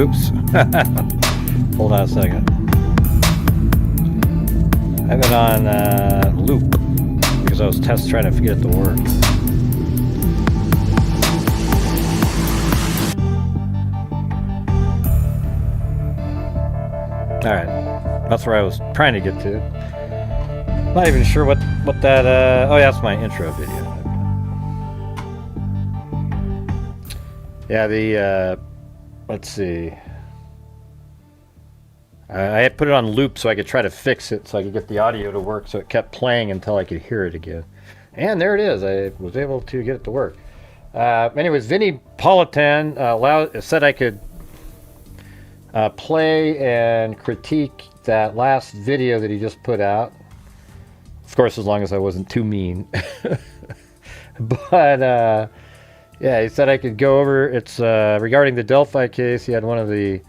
Oops. Hold on a second. I have it on loop because I was trying to get it to work. Alright. That's where I was trying to get to. Not even sure what that... oh, yeah, that's my intro video. Yeah, the... let's see. I had put it on loop so I could try to fix it so I could get the audio to work, so it kept playing until I could hear it again. And there it is. I was able to get it to work. Anyways, Vinnie Politan said I could play and critique that last video that he just put out. Of course, as long as I wasn't too mean. But, yeah, he said I could go over. It's regarding the Delphi case. He had one of the,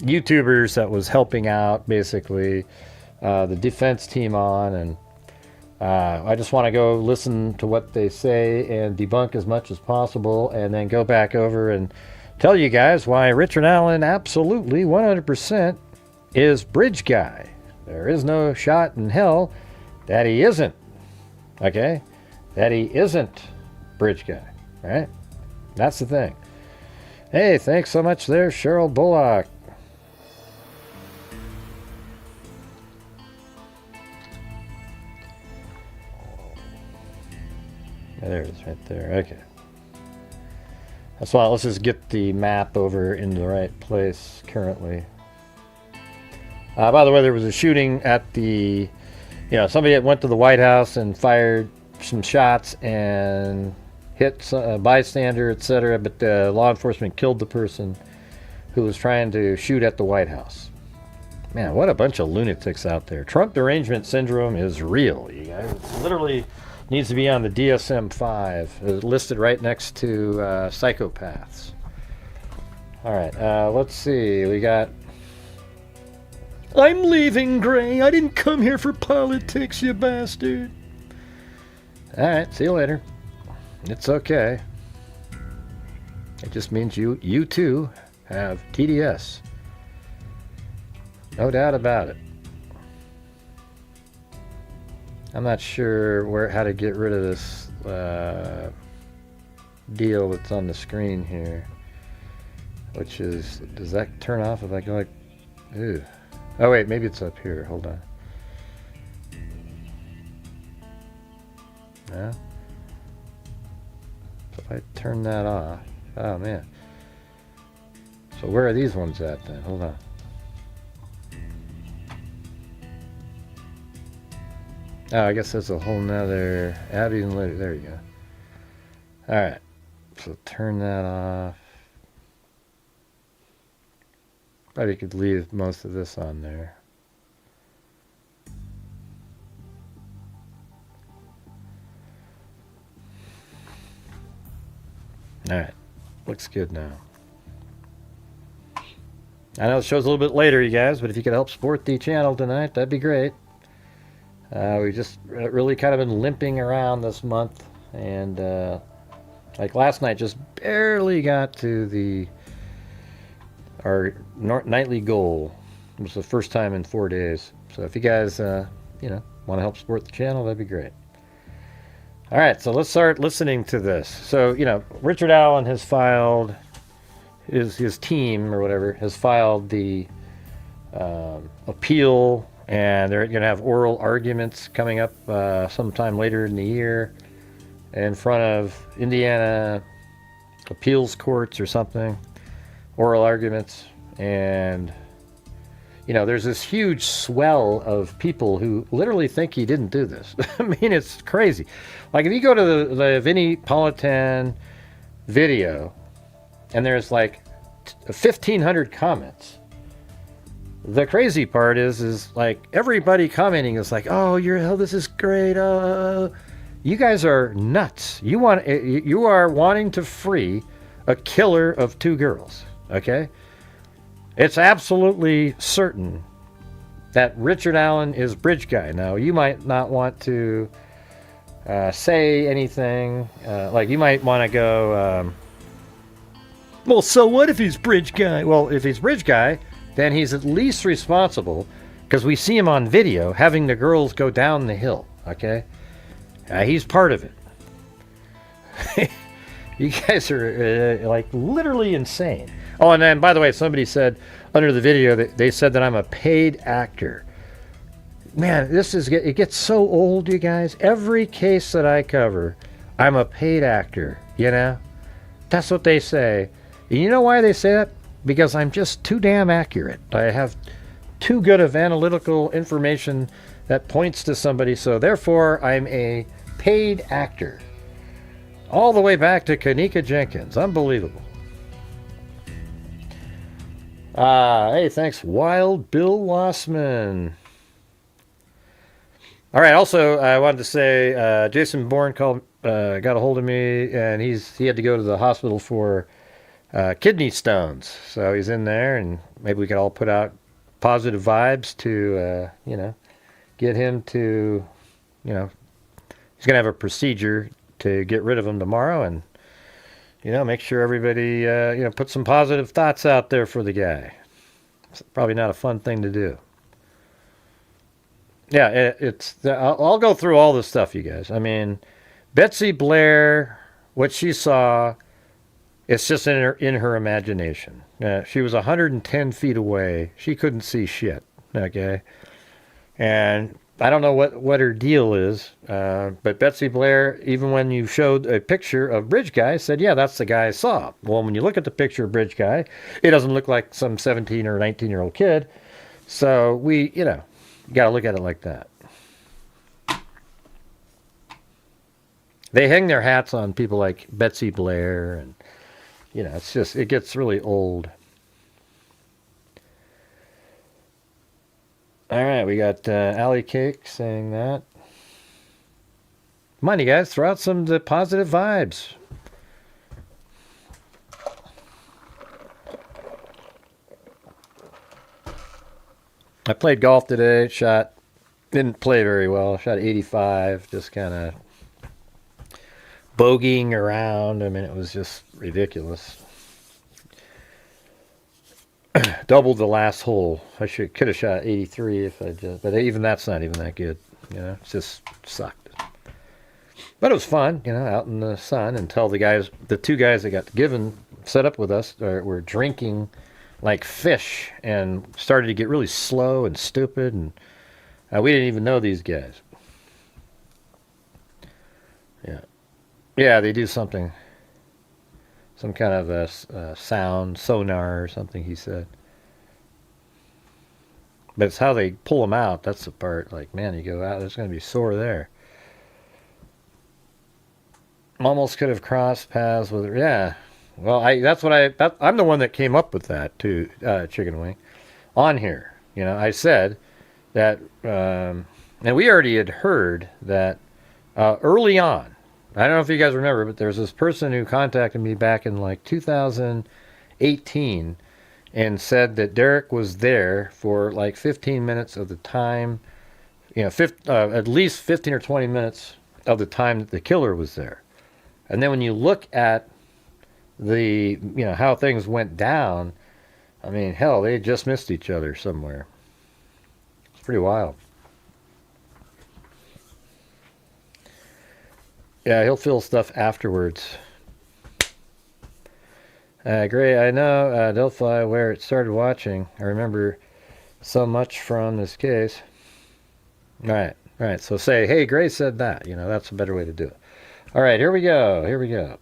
YouTubers that was helping out, basically, the defense team on, and I just want to go listen to what they say and debunk as much as possible, and then go back over and tell you guys why Richard Allen absolutely 100% is bridge guy. There is no shot in hell that he isn't. Okay? That he isn't bridge guy. Right? That's the thing. Hey, thanks so much there, Cheryl Bullock. There it is right there. Okay. That's why let's just get the map over into the right place currently. By the way, there was a shooting at the, somebody that went to the White House and fired some shots and hit a bystander, etc. But law enforcement killed the person who was trying to shoot at the White House. Man, what a bunch of lunatics out there. Trump derangement syndrome is real, you guys. It's literally needs to be on the DSM-5, listed right next to psychopaths. All right, let's see. We got... I'm leaving, Gray. I didn't come here for politics, you bastard. All right, see you later. It's okay. It just means you too have TDS. No doubt about it. I'm not sure how to get rid of this deal that's on the screen here, which is, does that turn off if I go like, ew. Oh wait, maybe it's up here. Hold on. No? So if I turn that off, oh man. So where are these ones at then? Hold on. Oh, I guess that's a whole nother Abby and Liddy. There you go. Alright. So turn that off. Probably could leave most of this on there. Alright. Looks good now. I know the show's a little bit later, you guys, but if you could help support the channel tonight, that'd be great. We've just really kind of been limping around this month, and like last night, just barely got to our nightly goal. It was the first time in 4 days. So if you guys, want to help support the channel, that'd be great. All right, so let's start listening to this. So, Richard Allen has filed, his team or whatever has filed the appeal. And they're going to have oral arguments coming up sometime later in the year in front of Indiana appeals courts or something. Oral arguments. And, there's this huge swell of people who literally think he didn't do this. I mean, it's crazy. Like, if you go to the Vinnie Politan video, and there's like 1,500 comments. The crazy part is like everybody commenting is like, oh, this is great. You guys are nuts. You are wanting to free a killer of 2 girls. Okay, it's absolutely certain that Richard Allen is bridge guy. Now, you might not want to say anything. Like you might want to go. Well, so what if he's bridge guy? Well, if he's bridge guy, then he's at least responsible, because we see him on video having the girls go down the hill, okay? He's part of it. You guys are, like, literally insane. Oh, and then, by the way, somebody said under the video that they said that I'm a paid actor. Man, it gets so old, you guys. Every case that I cover, I'm a paid actor, you know? That's what they say. And you know why they say that? Because I'm just too damn accurate. I have too good of analytical information that points to somebody, so therefore I'm a paid actor. All the way back to Kanika Jenkins. Unbelievable. Hey, thanks, Wild Bill Lossman. All right, also, I wanted to say Jason Bourne got a hold of me, and he had to go to the hospital for kidney stones. So he's in there, and maybe we could all put out positive vibes to, get him to, he's going to have a procedure to get rid of them tomorrow, and, make sure everybody, put some positive thoughts out there for the guy. It's probably not a fun thing to do. Yeah, I'll go through all this stuff, you guys. I mean, Betsy Blair, what she saw, it's just in her imagination. She was 110 feet away. She couldn't see shit, okay? And I don't know what her deal is, but Betsy Blair, even when you showed a picture of Bridge Guy, said, yeah, that's the guy I saw. Well, when you look at the picture of Bridge Guy, it doesn't look like some 17 or 19-year-old kid. So we, you got to look at it like that. They hang their hats on people like Betsy Blair, and, it gets really old. All right, we got Alley Cake saying that. Come on, you guys, throw out some of the positive vibes. I played golf today, didn't play very well, shot 85, just kind of bogeying around. I mean, it was just ridiculous. Doubled the last hole. I could have shot 83 but even that's not even that good. It just sucked. But it was fun, out in the sun until the two guys that got set up with us were drinking like fish and started to get really slow and stupid, and we didn't even know these guys. Yeah, they do something, some kind of a sound sonar or something, he said. But it's how they pull them out. That's the part. Like, man, you go out, there's going to be sore there. Almost could have crossed paths with her. Yeah. Well, I'm the one that came up with that too, Chicken Wing, on here. I said that, and we already had heard that early on. I don't know if you guys remember, but there's this person who contacted me back in like 2018 and said that Derek was there for like 15 minutes of the time, at least 15 or 20 minutes of the time that the killer was there. And then when you look at the, how things went down, I mean, hell, they just missed each other somewhere. It's pretty wild. Yeah, he'll feel stuff afterwards. Gray, I know Delphi where it started watching. I remember so much from this case. All right. So say, hey, Gray said that. That's a better way to do it. All right, here we go.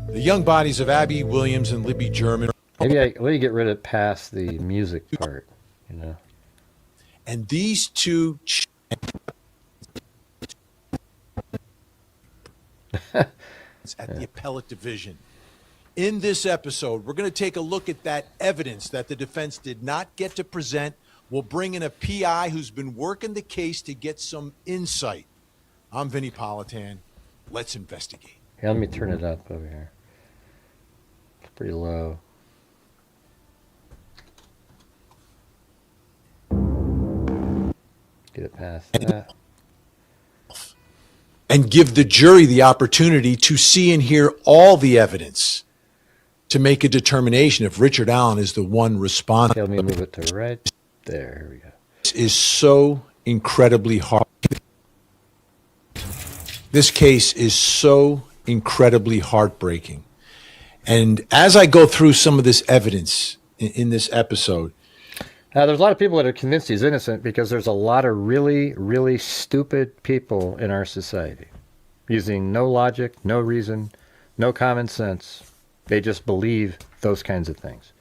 The young bodies of Abby Williams and Libby German. Maybe let me get rid of past the music part, And these two at the appellate division. In this episode, we're going to take a look at that evidence that the defense did not get to present. We'll bring in a PI who's been working the case to get some insight. I'm Vinnie Politan. Let's investigate. Hey, let me turn it up over here. It's pretty low. Get it past that. and give the jury the opportunity to see and hear all the evidence to make a determination if Richard Allen is the one responsible. Let me move it to right there. Here we go. This is so incredibly hard. This case is so incredibly heartbreaking. And as I go through some of this evidence in this episode, there's a lot of people that are convinced he's innocent because there's a lot of really, really stupid people in our society using no logic, no reason, no common sense. They just believe those kinds of things.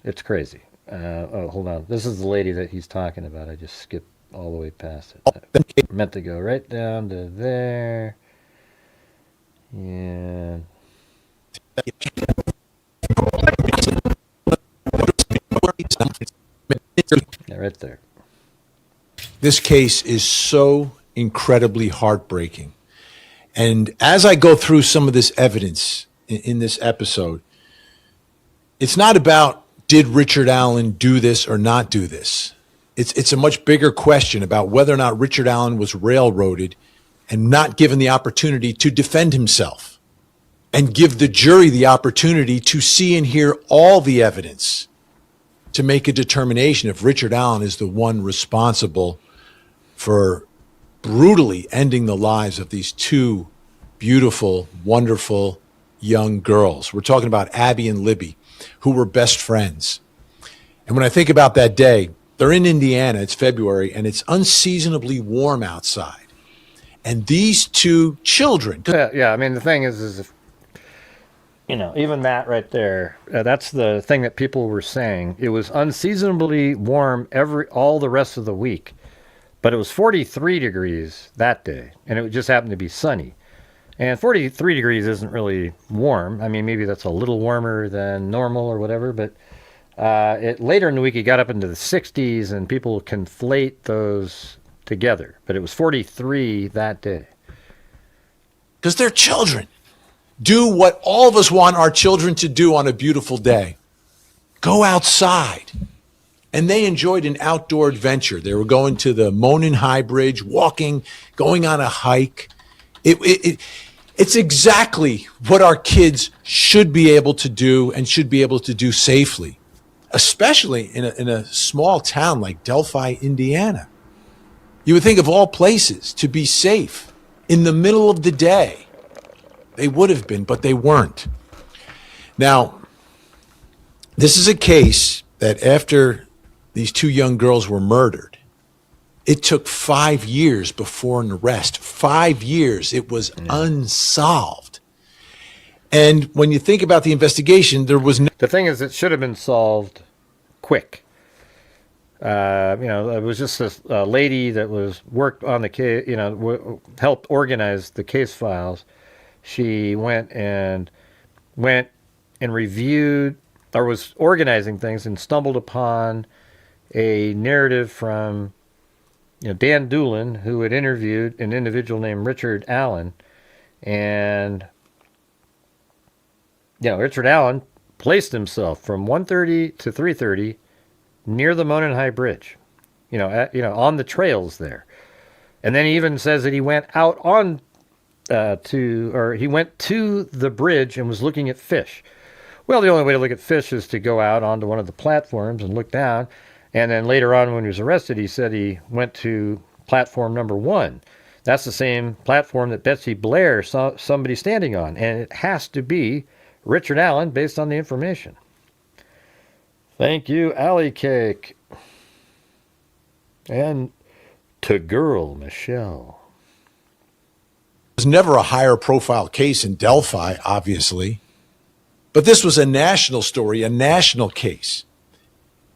It's crazy. Oh, hold on. This is the lady that he's talking about. I just skipped all the way past it. I meant to go right down to there. Yeah. Yeah, right there. This case is so incredibly heartbreaking. And as I go through some of this evidence in this episode, it's not about did Richard Allen do this or not do this. It's a much bigger question about whether or not Richard Allen was railroaded and not given the opportunity to defend himself and give the jury the opportunity to see and hear all the evidence to make a determination if Richard Allen is the one responsible for brutally ending the lives of these two beautiful, wonderful young girls. We're talking about Abby and Libby, who were best friends. And when I think about that day, they're in Indiana, it's February, and it's unseasonably warm outside. And these two children... Yeah, I mean, the thing is if, even that right there, that's the thing that people were saying. It was unseasonably warm all the rest of the week, but it was 43 degrees that day, and it just happened to be sunny. And 43 degrees isn't really warm. I mean, maybe that's a little warmer than normal or whatever, but later in the week, it got up into the 60s, and people conflate those together. But it was 43 that day. Because they're children. Do what all of us want our children to do on a beautiful day. Go outside. And they enjoyed an outdoor adventure. They were going to the Monon High Bridge, walking, going on a hike. It's exactly what our kids should be able to do and should be able to do safely, especially in a small town like Delphi, Indiana. You would think of all places to be safe in the middle of the day. They would have been, but they weren't. Now, this is a case that after these two young girls were murdered, it took 5 years before an arrest. 5 years. It was unsolved. And when you think about the investigation, there was no... The thing is, it should have been solved quick. It was just this lady that worked on the case, helped organize the case files. She went and reviewed, or was organizing things, and stumbled upon a narrative from Dan Doolin, who had interviewed an individual named Richard Allen. And Richard Allen placed himself from 1:30 to 3:30 near the Monon High Bridge, on the trails there. And then he even says that he went out he went to the bridge and was looking at fish. Well, the only way to look at fish is to go out onto one of the platforms and look down. And then later on, when he was arrested, he said he went to platform number 1. That's the same platform that Betsy Blair saw somebody standing on. And it has to be Richard Allen based on the information. Thank you, Alley Cake. And to girl, Michelle. There's never a higher profile case in Delphi, obviously. But this was a national story, a national case.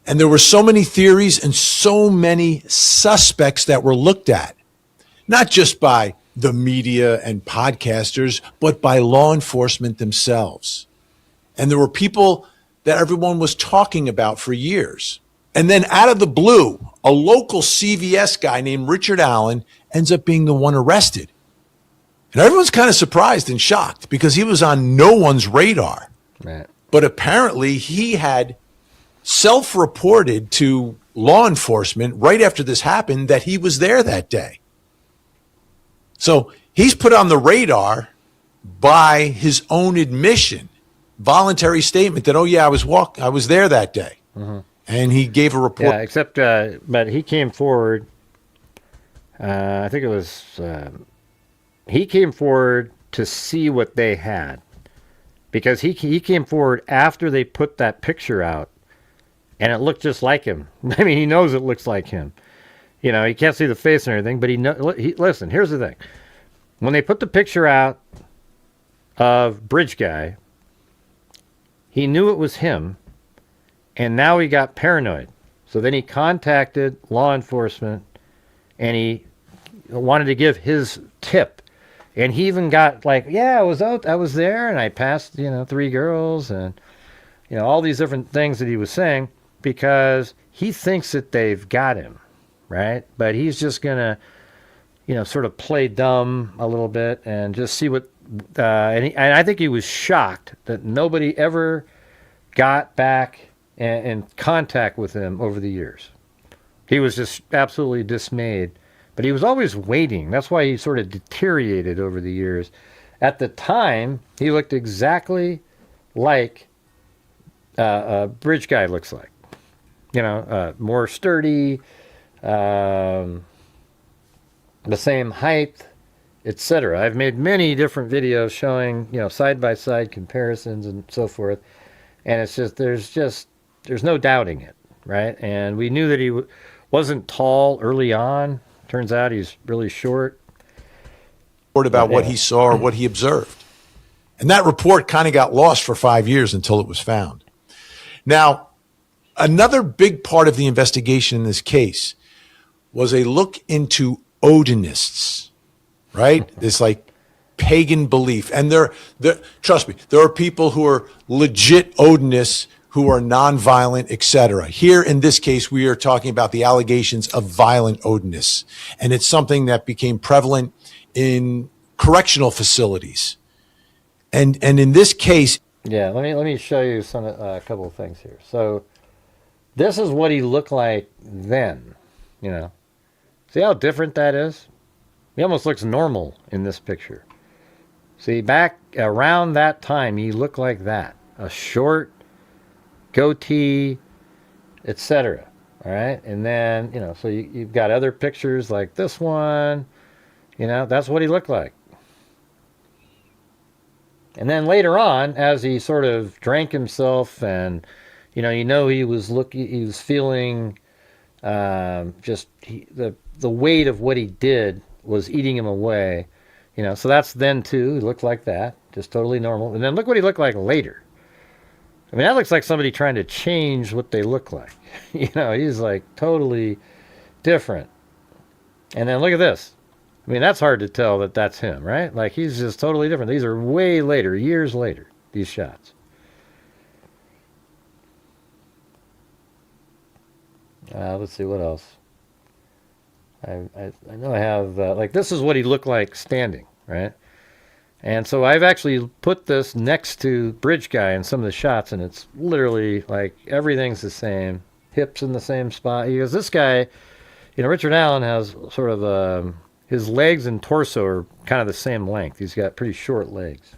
And there were so many theories and so many suspects that were looked at, not just by the media and podcasters, but by law enforcement themselves. And there were people that everyone was talking about for years. And then out of the blue, a local CVS guy named Richard Allen ends up being the one arrested. And everyone's kind of surprised and shocked because he was on no one's radar. Right. But apparently he had self-reported to law enforcement right after this happened that he was there that day. So He's put on the radar by his own admission, voluntary statement that, oh yeah, I was there that day. And he gave a report. Yeah, except, but he came forward, I think it was, he came forward to see what they had. Because he came forward after they put that picture out, and it looked just like him. I mean, he knows it looks like him. You know, he can't see the face and everything, but listen, here's the thing. When they put the picture out of Bridge Guy, he knew it was him, and now he got paranoid. So then he contacted law enforcement, and he wanted to give his tip. And he even got like, yeah, I was there, and I passed, 3 girls, and, all these different things that he was saying, because he thinks that they've got him, right? But he's just going to, sort of play dumb a little bit and just see what, and I think he was shocked that nobody ever got back in contact with him over the years. He was just absolutely dismayed. But he was always waiting. That's why he sort of deteriorated over the years. At the time, he looked exactly like a Bridge Guy looks like. More sturdy, the same height, etc. I've made many different videos showing, side-by-side comparisons and so forth. And it's just, there's no doubting it, right? And we knew that he wasn't tall early on. Turns out he's really short. Report about what he saw or what he observed. And that report kind of got lost for 5 years until it was found. Now, another big part of the investigation in this case was a look into Odinists, right? This like pagan belief. And trust me, there are people who are legit Odinists who are nonviolent, etc. Here, in this case, we are talking about the allegations of violent Odinists. And it's something that became prevalent in correctional facilities. And in this case... Yeah, let me show you a couple of things here. So, this is what he looked like then, See how different that is? He almost looks normal in this picture. See, back around that time, he looked like that. A short goatee, etc. All right, and then so you've got other pictures like this one. That's what he looked like. And then later on, as he sort of drank himself, and he was feeling the weight of what he did was eating him away. So that's then too. He looked like that, just totally normal. And then look what he looked like later. I mean, that looks like somebody trying to change what they look like. He's like totally different. And then look at this. I mean, that's hard to tell that that's him, right? Like, he's just totally different. These are way later, years later, these shots. Let's see, what else? I know I have, like, this is what he looked like standing, right? And so I've actually put this next to Bridge Guy in some of the shots, and it's literally like everything's the same. Hips in the same spot. Because this guy, Richard Allen has sort of, his legs and torso are kind of the same length. He's got pretty short legs.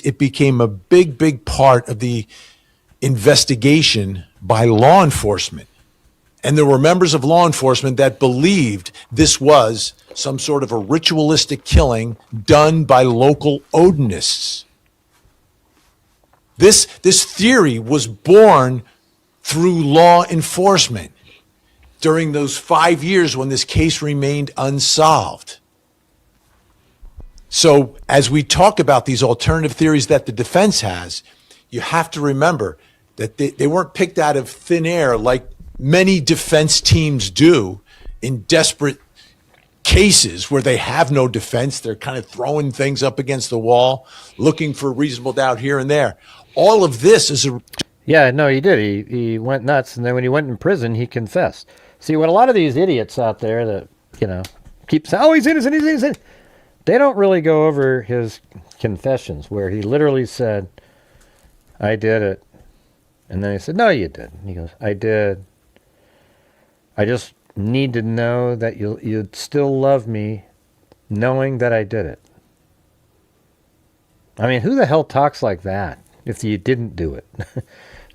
It became a big, big part of the investigation by law enforcement. And there were members of law enforcement that believed this was some sort of a ritualistic killing done by local Odinists. This theory was born through law enforcement during those 5 years when this case remained unsolved. So as we talk about these alternative theories that the defense has, you have to remember that they weren't picked out of thin air like many defense teams do in desperate cases where they have no defense. They're kind of throwing things up against the wall, looking for reasonable doubt here and there. All of this is a... Yeah, no, he did. He went nuts, and then when he went in prison, he confessed. See, what a lot of these idiots out there that, keep saying, oh, he's innocent, he's innocent, they don't really go over his confessions where he literally said, I did it. And then he said, no, you didn't. He goes, I did. I just need to know that you'd still love me knowing that I did it. I mean, who the hell talks like that if you didn't do it?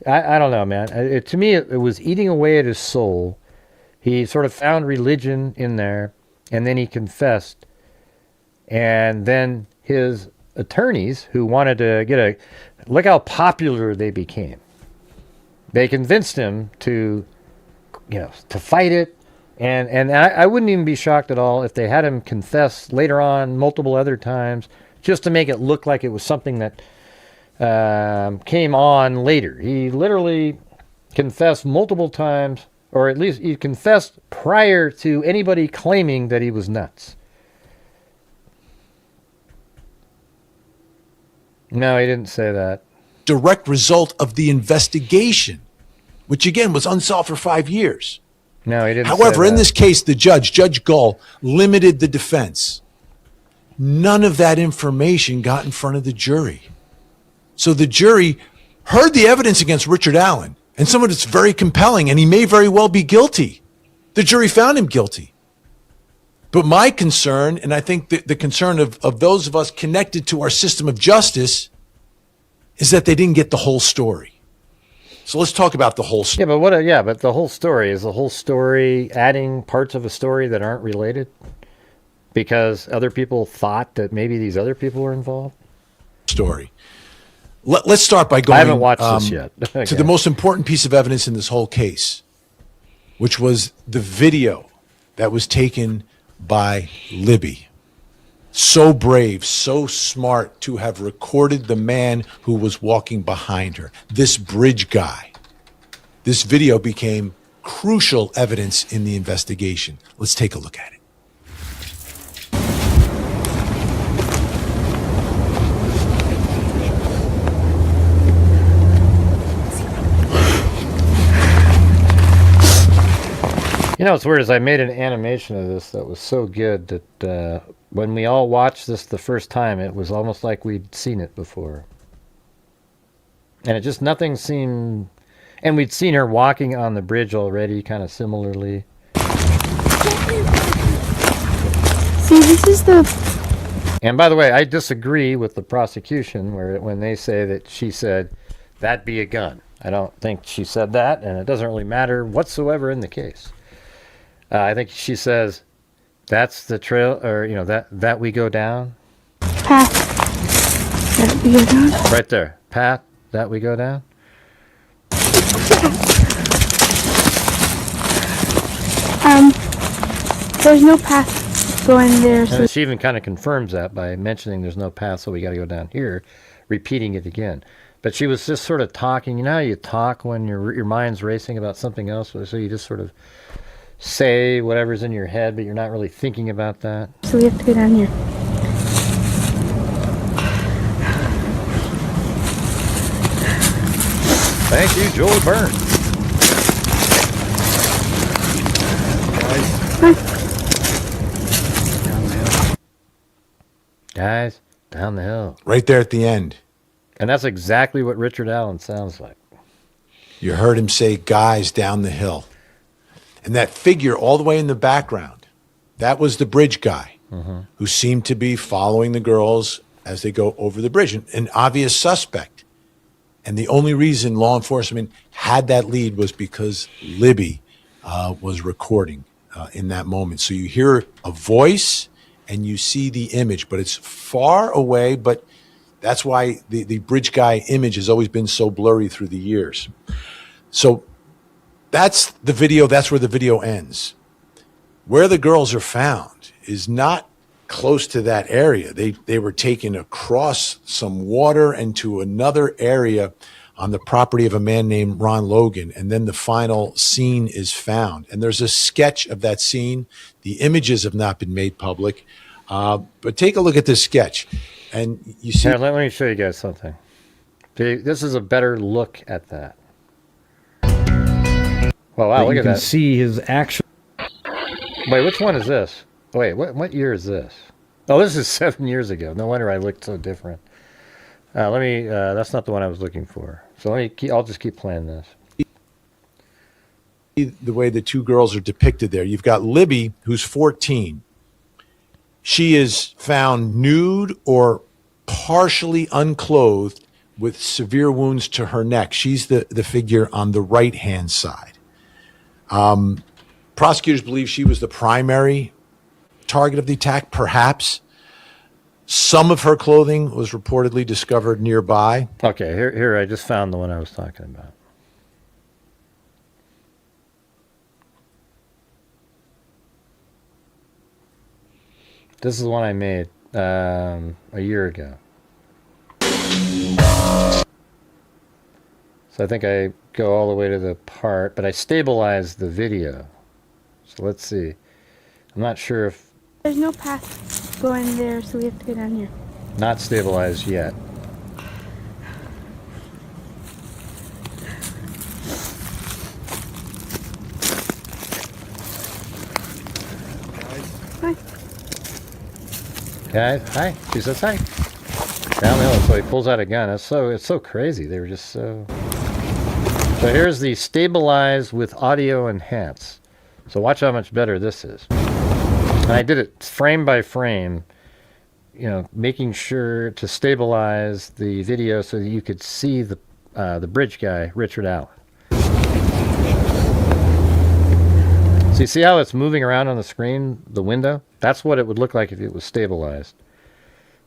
I don't know, man. To me, it was eating away at his soul. He sort of found religion in there, and then he confessed. And then his attorneys, who wanted to get look how popular they became. They convinced him to fight it. And I wouldn't even be shocked at all if they had him confess later on multiple other times, just to make it look like it was something that came on later. He literally confessed multiple times, or at least he confessed prior to anybody claiming that he was nuts. No, he didn't say that. Direct result of the investigation, which again was unsolved for 5 years. No, he didn't. However, in this case, Judge Gull, limited the defense. None of that information got in front of the jury. So the jury heard the evidence against Richard Allen, and some of it's very compelling, and he may very well be guilty. The jury found him guilty. But my concern, and I think the concern of those of us connected to our system of justice, is that they didn't get the whole story. So let's talk about the whole story. But the whole story is the whole story adding parts of a story that aren't related because other people thought that maybe these other people were involved. Story. Let's start by going. I haven't watched this yet. Okay. To the most important piece of evidence in this whole case, which was the video that was taken by Libby. So brave, so smart to have recorded the man who was walking behind her, this bridge guy. This video became crucial evidence in the investigation. Let's take a look at it. You know, what's weird is I made an animation of this that was so good that when we all watched this the first time, it was almost like we'd seen it before. And it just, nothing seemed... And we'd seen her walking on the bridge already, kind of similarly. See, this is the... And by the way, I disagree with the prosecution when they say that she said, "That'd be a gun." I don't think she said that, and it doesn't really matter whatsoever in the case. I think she says, "That's the trail," or, that we go down. Path that we go down. Right there. Path that we go down. There's no path going there. So And she even kind of confirms that by mentioning there's no path, so we got to go down here, repeating it again. But she was just sort of talking. You know how you talk when your mind's racing about something else? So you just sort of say whatever's in your head, but you're not really thinking about that. we have to go down here. Thank you, Joel Byrne. Guys, down the hill. Right there at the end. And that's exactly what Richard Allen sounds like. You heard him say, "Guys, down the hill." And that figure all the way in the background, that was the bridge guy who seemed to be following the girls as they go over the bridge, an obvious suspect. And the only reason law enforcement had that lead was because Libby was recording in that moment. So you hear a voice and you see the image, but it's far away. But that's why the bridge guy image has always been so blurry through the years. So that's the video. That's where the video ends. Where the girls are found is not close to that area. They were taken across some water and to another area on the property of a man named Ron Logan. And then the final scene is found. And there's a sketch of that scene. The images have not been made public. But take a look at this sketch. And you see... Here, let me show you guys something. See, this is a better look at that. Well, wow, look at that. You can see his action. Wait, which one is this? Wait, what year is this? Oh, this is 7 years ago. No wonder I looked so different. That's not the one I was looking for. So I'll just keep playing this. The way the two girls are depicted there. You've got Libby, who's 14. She is found nude or partially unclothed with severe wounds to her neck. She's the figure on the right-hand side. Prosecutors believe she was the primary target of the attack, perhaps. Some of her clothing was reportedly discovered nearby. Okay, here I just found the one I was talking about. This is the one I made a year ago. So I think I go all the way to the part, but I stabilized the video. So let's see. I'm not sure if... There's no path going there, so we have to go down here. Not stabilized yet. Hi. Guys, hi. She says hi. Down the hill, so he pulls out a gun. It's so crazy. They were just so... So here's the stabilize with audio enhance. So watch how much better this is. And I did it frame by frame, you know, making sure to stabilize the video so that you could see the bridge guy, Richard Allen. So you see how it's moving around on the screen, the window? That's what it would look like if it was stabilized.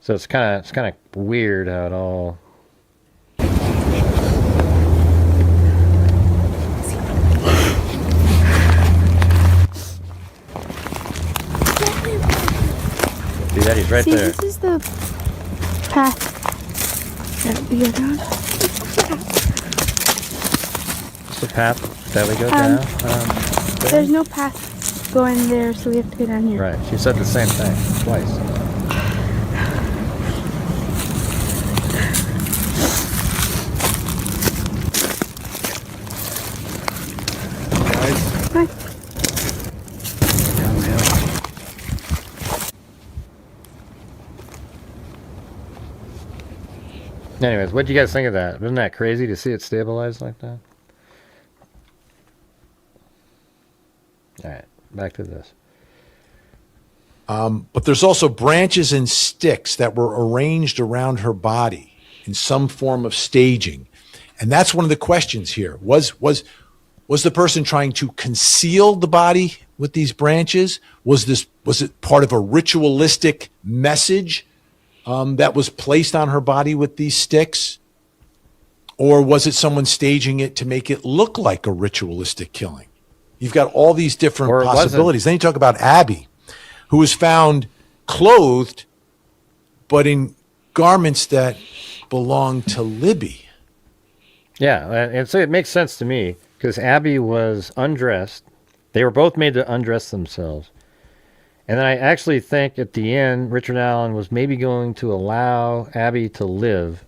So it's kind of weird how it all... See that? He's right there. This is the path that we go down. It's the path that we go down. There's no path going there, so we have to go down here. Right. She said the same thing twice. Hi. Anyways, what do you guys think of that? Isn't that crazy to see it stabilized like that? All right, back to this. But there's also branches and sticks that were arranged around her body in some form of staging. And that's one of the questions here. Was the person trying to conceal the body with these branches? Was it part of a ritualistic message that was placed on her body with these sticks? Or was it someone staging it to make it look like a ritualistic killing? You've got all these different possibilities. Then you talk about Abby, who was found clothed, but in garments that belonged to Libby. Yeah, and so it makes sense to me, because Abby was undressed. They were both made to undress themselves. And then I actually think at the end, Richard Allen was maybe going to allow Abby to live.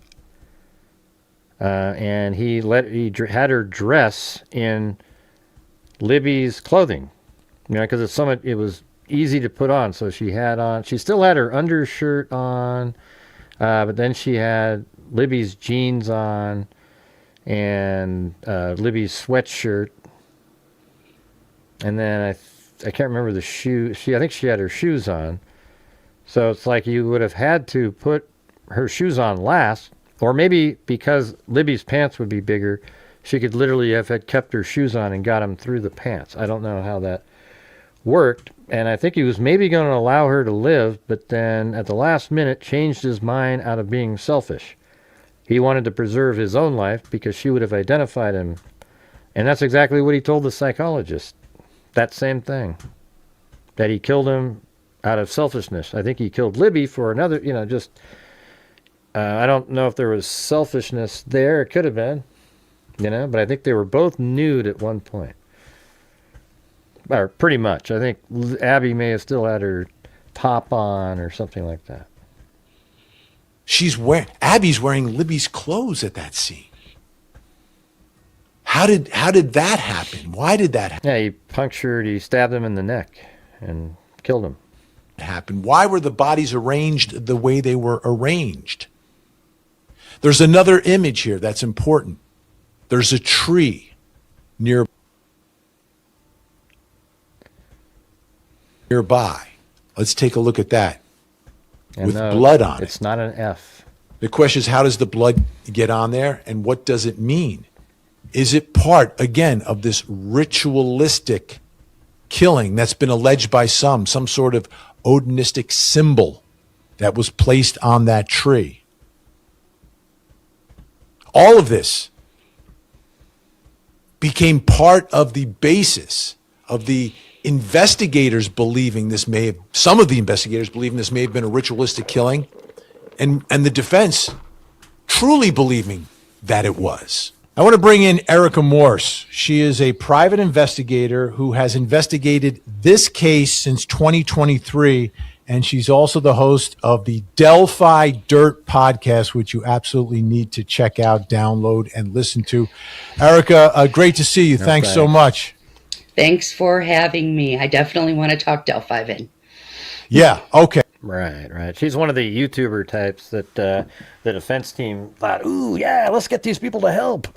And he had her dress in Libby's clothing. You know, because it was easy to put on. So she still had her undershirt on, but then she had Libby's jeans on and Libby's sweatshirt. And then I can't remember the shoe. I think she had her shoes on. So it's like you would have had to put her shoes on last, or maybe because Libby's pants would be bigger, she could literally have had kept her shoes on and got them through the pants. I don't know how that worked. And I think he was maybe going to allow her to live, but then at the last minute changed his mind out of being selfish. He wanted to preserve his own life because she would have identified him. And that's exactly what he told the psychologist. That same thing. That he killed him out of selfishness. I think he killed Libby for another, I don't know if there was selfishness there. It could have been, but I think they were both nude at one point. Or pretty much. I think Abby may have still had her top on or something like that. Abby's wearing Libby's clothes at that scene. How did that happen? Why did that happen? Yeah, he stabbed him in the neck and killed him. Why were the bodies arranged the way they were arranged? There's another image here that's important. There's a tree near. nearby. Let's take a look at that. And with no, blood on it. It's not an F. The question is, how does the blood get on there, and what does it mean? Is it part, again, of this ritualistic killing that's been alleged by some sort of Odinistic symbol that was placed on that tree? All of this became part of the basis of the investigators believing this may have, some of the investigators believing this may have been a ritualistic killing, and the defense truly believing that it was. I want to bring in Erica Morse. She is a private investigator who has investigated this case since 2023, and she's also the host of the Delphi Dirt podcast, which you absolutely need to check out, download, and listen to. Erica, great to see you. Thanks so much. Thanks for having me. I definitely want to talk Delphi, Vin. Yeah, okay. Right. She's one of the YouTuber types that the defense team thought, ooh, yeah, let's get these people to help.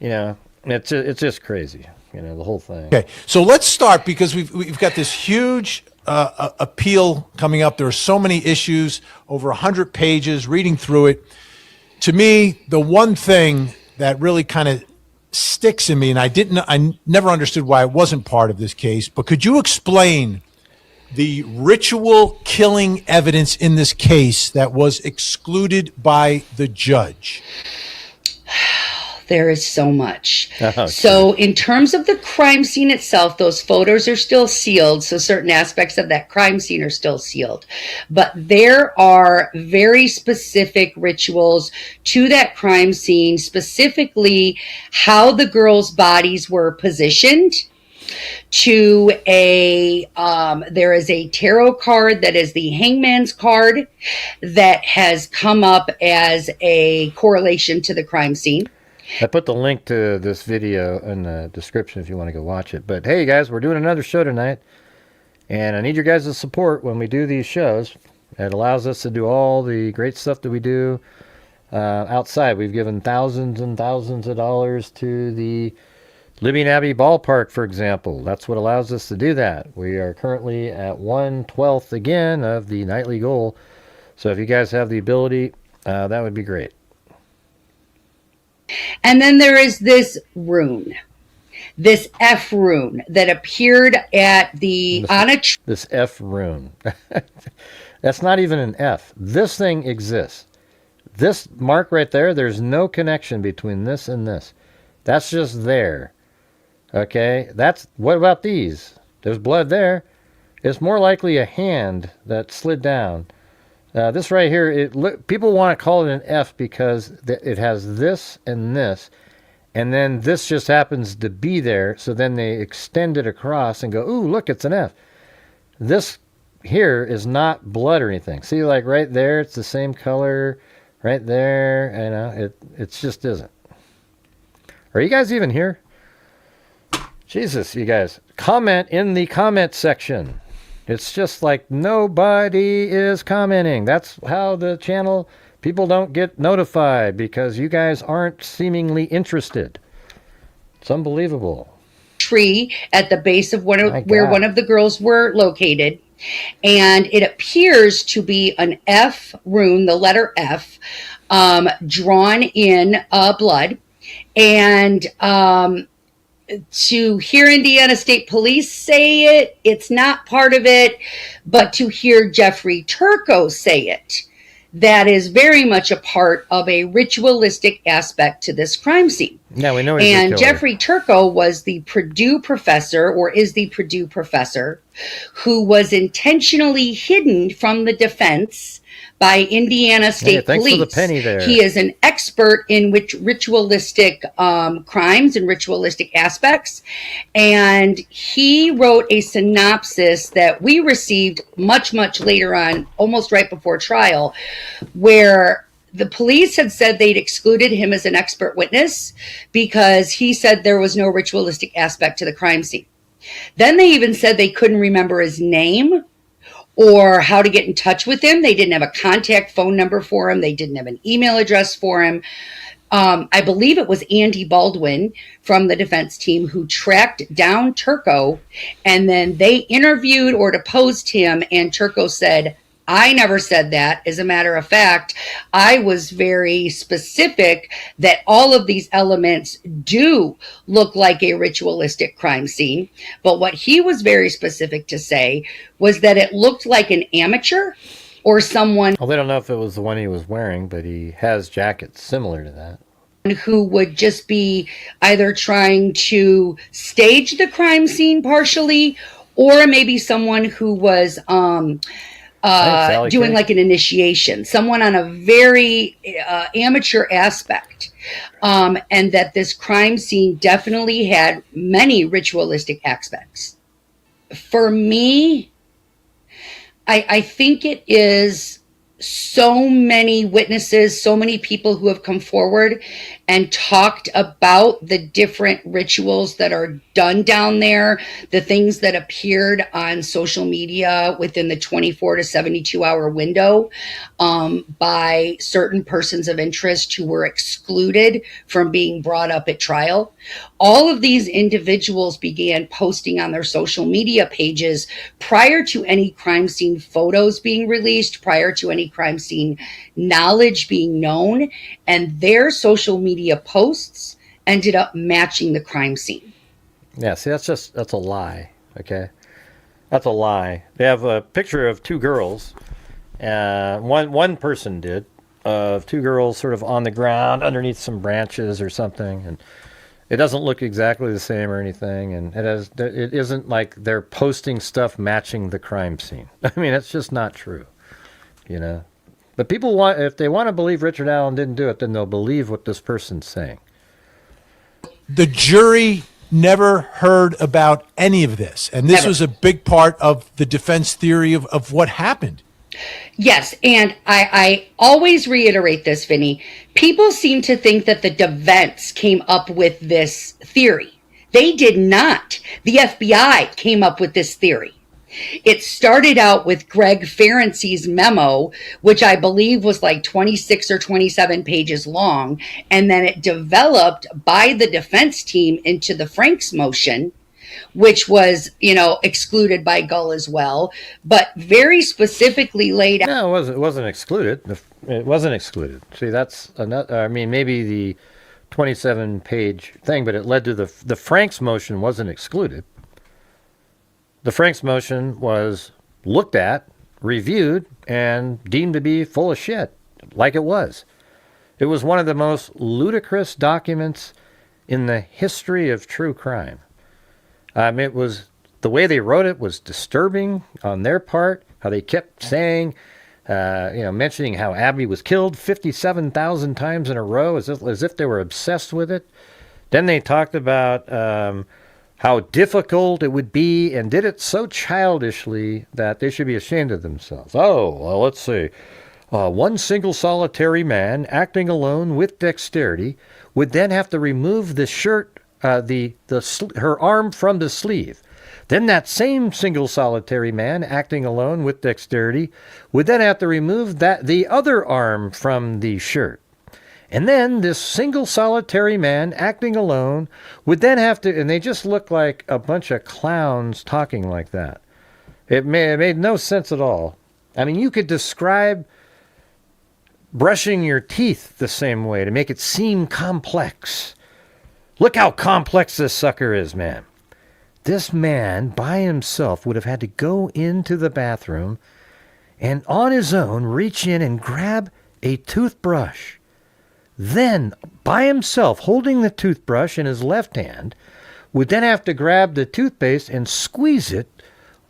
You know, it's just crazy, you know, the whole thing. Okay, so let's start because we've got this huge appeal coming up. There are so many issues, over 100 pages, reading through it. To me, the one thing that really kind of sticks in me, and I never understood why it wasn't part of this case, but could you explain the ritual killing evidence in this case that was excluded by the judge? There is so much. Okay. So in terms of the crime scene itself, those photos are still sealed. So certain aspects of that crime scene are still sealed. But there are very specific rituals to that crime scene, specifically how the girls' bodies were positioned. To there is a tarot card that is the Hangman's card that has come up as a correlation to the crime scene. I put the link to this video in the description if you want to go watch it. But hey, guys, we're doing another show tonight, and I need your guys' support when we do these shows. It allows us to do all the great stuff that we do outside. We've given thousands and thousands of dollars to the Libby and Abbey Ballpark, for example. That's what allows us to do that. We are currently at 1/12 again of the nightly goal. So if you guys have the ability, that would be great. And then there is this rune, this F rune that appeared at the This F rune. That's not even an F. This thing exists. This mark right there, there's no connection between this and this. That's just there. Okay? What about these? There's blood there. It's more likely a hand that slid down. This right here, people want to call it an F because it has this, and then this just happens to be there, so then they extend it across and go, ooh, look, it's an F. This here is not blood or anything. See, like right there, it's the same color. Right there, you know, it just isn't. Are you guys even here? Jesus, you guys. Comment in the comment section. It's just like nobody is commenting. That's how the channel, people don't get notified because you guys aren't seemingly interested. It's unbelievable. Tree at the base of where one of the girls were located. And it appears to be an F rune, the letter F, drawn in blood. And to hear Indiana State Police say it, it's not part of it, but to hear Jeffrey Turco say it, that is very much a part of a ritualistic aspect to this crime scene. Yeah, we know he's And the killer. Jeffrey Turco was the Purdue professor, or is the Purdue professor, who was intentionally hidden from the defense by Indiana State thanks Police. for the penny there. He is an expert in ritualistic crimes and ritualistic aspects. And he wrote a synopsis that we received much, much later on, almost right before trial, where the police had said they'd excluded him as an expert witness because he said there was no ritualistic aspect to the crime scene. Then they even said they couldn't remember his name or how to get in touch with him. They didn't have a contact phone number for him. They didn't have an email address for him. I believe it was Andy Baldwin from the defense team who tracked down Turco, and then they interviewed or deposed him, and Turco said, I never said that. As a matter of fact, I was very specific that all of these elements do look like a ritualistic crime scene. But what he was very specific to say was that it looked like an amateur or someone Well, they don't know if it was the one he was wearing, but he has jackets similar to that. who would just be either trying to stage the crime scene partially, or maybe someone who was doing like an initiation, someone on a very amateur aspect, and that this crime scene definitely had many ritualistic aspects. For me, I think it is so many witnesses, so many people who have come forward and talked about the different rituals that are done down there, the things that appeared on social media within the 24 to 72 hour window by certain persons of interest who were excluded from being brought up at trial. All of these individuals began posting on their social media pages prior to any crime scene photos being released, prior to any crime scene knowledge being known, and their social media posts ended up matching the crime scene. Yeah, see, that's a lie, okay? That's a lie. They have a picture of two girls. One person did, of two girls sort of on the ground underneath some branches or something, and it doesn't look exactly the same or anything, and it isn't like they're posting stuff matching the crime scene. I mean, it's just not true, you know? But people if they want to believe Richard Allen didn't do it, then they'll believe what this person's saying. The jury never heard about any of this, and this was a big part of the defense theory of what happened. Yes, and I always reiterate this, Vinny. People seem to think that the defense came up with this theory. They did not. The FBI came up with this theory. It started out with Greg Ferenczi's memo, which I believe was like 26 or 27 pages long, and then it developed by the defense team into the Franks motion, which was, excluded by Gull as well, but very specifically laid out. No, it wasn't excluded. It wasn't excluded. See, that's another. I mean, maybe the 27-page thing, but it led to the Franks motion wasn't excluded. The Franks motion was looked at, reviewed, and deemed to be full of shit, like it was. It was one of the most ludicrous documents in the history of true crime. It was, the way they wrote it was disturbing on their part, how they kept saying, mentioning how Abby was killed 57,000 times in a row, as if they were obsessed with it. Then they talked about how difficult it would be, and did it so childishly that they should be ashamed of themselves. Oh, well, let's see. One single solitary man, acting alone with dexterity, would then have to remove the shirt, her arm from the sleeve. Then that same single solitary man, acting alone with dexterity, would then have to remove the other arm from the shirt. And then this single solitary man, acting alone, would then have to, and they just look like a bunch of clowns talking like that. It made no sense at all. I mean, you could describe brushing your teeth the same way to make it seem complex. Look how complex this sucker is, man. This man, by himself, would have had to go into the bathroom and on his own reach in and grab a toothbrush. Then, by himself, holding the toothbrush in his left hand, would then have to grab the toothpaste and squeeze it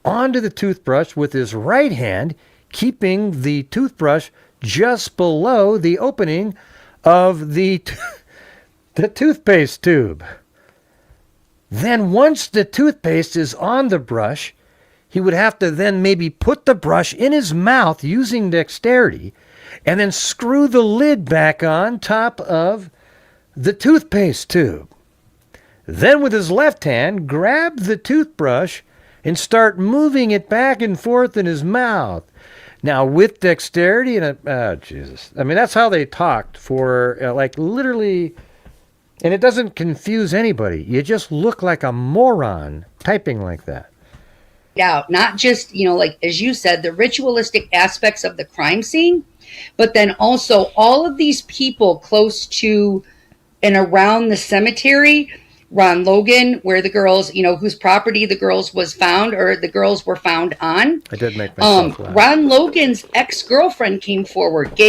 onto the toothbrush with his right hand, keeping the toothbrush just below the opening of the toothpaste tube. Then once the toothpaste is on the brush, he would have to then maybe put the brush in his mouth using dexterity and then screw the lid back on top of the toothpaste tube. Then with his left hand, grab the toothbrush and start moving it back and forth in his mouth. Now, with dexterity and Jesus. I mean, that's how they talked for, like, literally, and it doesn't confuse anybody. You just look like a moron typing like that. Out, not just, like, as you said, the ritualistic aspects of the crime scene, but then also all of these people close to and around the cemetery. Ron Logan, where the girls, whose property the girls were found on. I did make myself laugh. Ron Logan's ex-girlfriend came forward,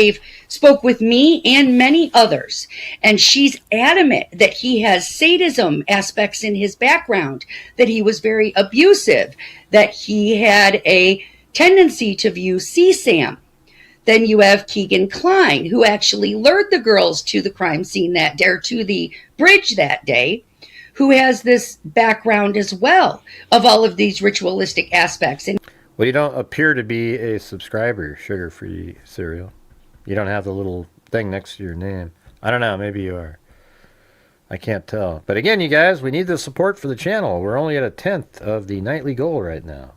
spoke with me and many others, and she's adamant that he has sadism aspects in his background, that he was very abusive, that he had a tendency to view CSAM. Then you have Keegan Kline, who actually lured the girls to the crime scene that day, or to the bridge that day, who has this background as well of all of these ritualistic aspects. And well, you don't appear to be a subscriber, sugar-free cereal. You don't have the little thing next to your name. I don't know, maybe you are. I can't tell. But again, you guys, we need the support for the channel. We're only at 1/10 of the nightly goal right now.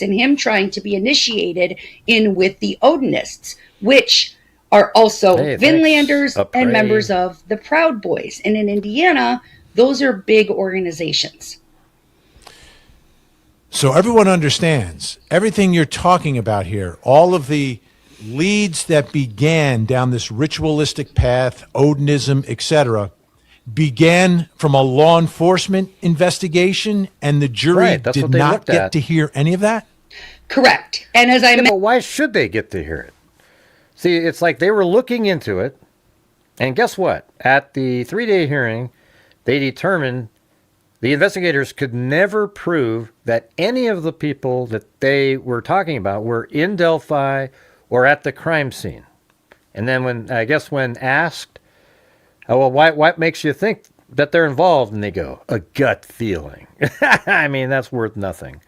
And him trying to be initiated in with the Odinists, which are also Vinlanders and members of the Proud Boys. And in Indiana, those are big organizations. So everyone understands everything you're talking about here, all of the leads that began down this ritualistic path, Odinism, etc., began from a law enforcement investigation, and the jury did not get to hear any of that? Correct. And as I mentioned, well, why should they get to hear it? See, it's like they were looking into it, and guess what? At the 3-day hearing, they determined the investigators could never prove that any of the people that they were talking about were in Delphi or at the crime scene. And then when asked, oh, well, what makes you think that they're involved? And they go, a gut feeling. I mean, that's worth nothing.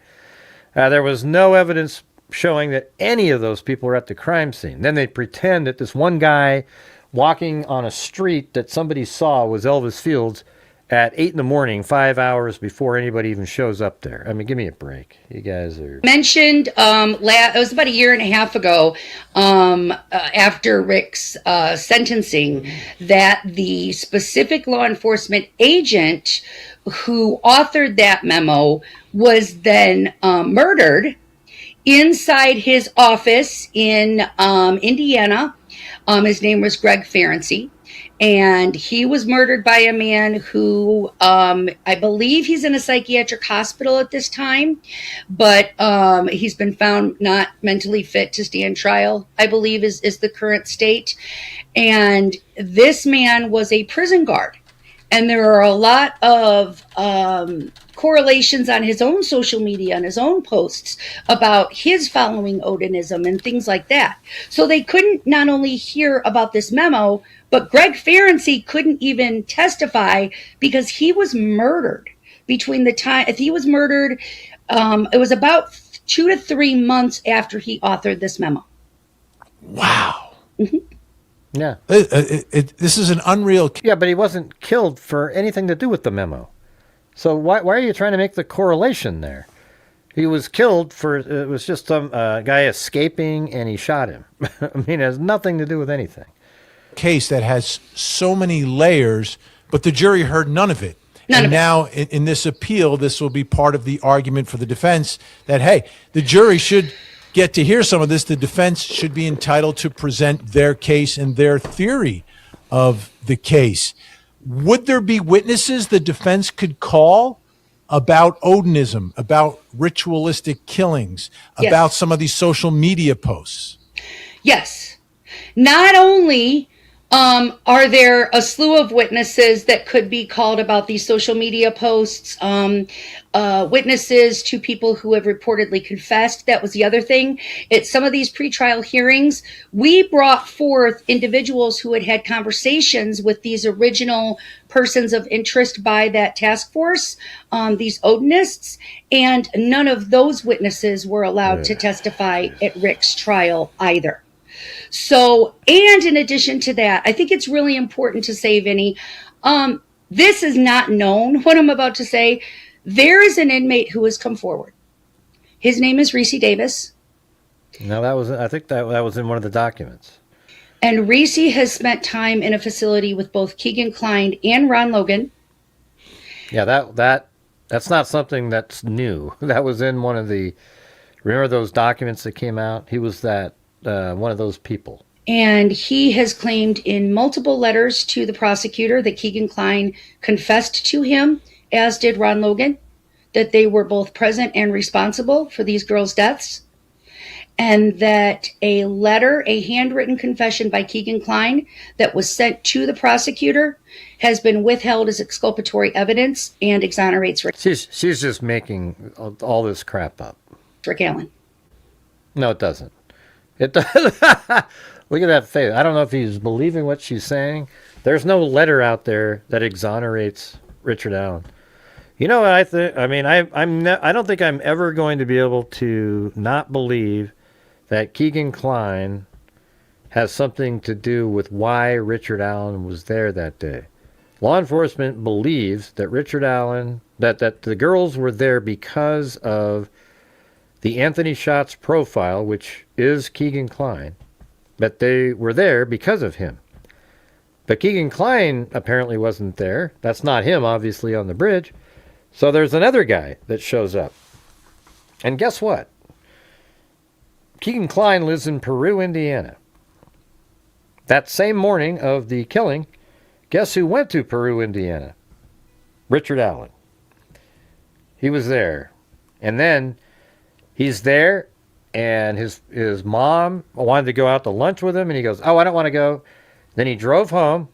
There was no evidence showing that any of those people were at the crime scene. Then they pretend that this one guy walking on a street that somebody saw was Elvis Fields at 8 in, 5 hours before anybody even shows up there. I mean, give me a break. You guys are... Mentioned, it was about a year and a half ago, after Rick's sentencing, that the specific law enforcement agent who authored that memo was then murdered inside his office in Indiana. His name was Greg Ferenczi. And he was murdered by a man who, I believe he's in a psychiatric hospital at this time, but he's been found not mentally fit to stand trial, I believe is the current state. And this man was a prison guard. And there are a lot of correlations on his own social media and his own posts about his following Odinism and things like that. So they couldn't not only hear about this memo, but Greg Ferenczi couldn't even testify because he was murdered between the time he was murdered. It was about 2 to 3 months after he authored this memo. Wow. Mm-hmm. Yeah. This is an unreal... Yeah, but he wasn't killed for anything to do with the memo. So why are you trying to make the correlation there? He was killed for... It was just some guy escaping and he shot him. I mean, it has nothing to do with anything. Case that has so many layers, but the jury heard none of it. And now in this appeal, this will be part of the argument for the defense that, hey, the jury should get to hear some of this. The defense should be entitled to present their case and their theory of the case. Would there be witnesses the defense could call about Odinism, about ritualistic killings, about some of these social media posts? Yes. Not only are there a slew of witnesses that could be called about these social media posts, witnesses to people who have reportedly confessed. That was the other thing. At some of these pretrial hearings, we brought forth individuals who had had conversations with these original persons of interest by that task force, these Odinists, and none of those witnesses were allowed to testify at Rick's trial either. So, and in addition to that, I think it's really important to say, Vinny, this is not known, what I'm about to say. There is an inmate who has come forward. His name is Reese Davis. No, I think that was in one of the documents. And Reese has spent time in a facility with both Keegan Kline and Ron Logan. Yeah, that's not something that's new. That was in one of the, remember those documents that came out? He was that one of those people. And he has claimed in multiple letters to the prosecutor that Keegan Kline confessed to him, as did Ron Logan, that they were both present and responsible for these girls' deaths. And that a letter, a handwritten confession by Keegan Kline that was sent to the prosecutor has been withheld as exculpatory evidence and exonerates She's just making all this crap up. Rick Allen. No, it doesn't. It does. Look at that face. I don't know if he's believing what she's saying. There's no letter out there that exonerates Richard Allen. You know what I think? I mean, I don't think I'm ever going to be able to not believe that Keegan Kline has something to do with why Richard Allen was there that day. Law enforcement believes that Richard Allen, that the girls were there because of the Anthony Schatz profile, which is Keegan Kline, that they were there because of him. But Keegan Kline apparently wasn't there. That's not him, obviously, on the bridge. So there's another guy that shows up. And guess what? Keegan Kline lives in Peru, Indiana. That same morning of the killing, guess who went to Peru, Indiana? Richard Allen. He was there. And then he's there, and his mom wanted to go out to lunch with him, and he goes, oh, I don't want to go. Then he drove home,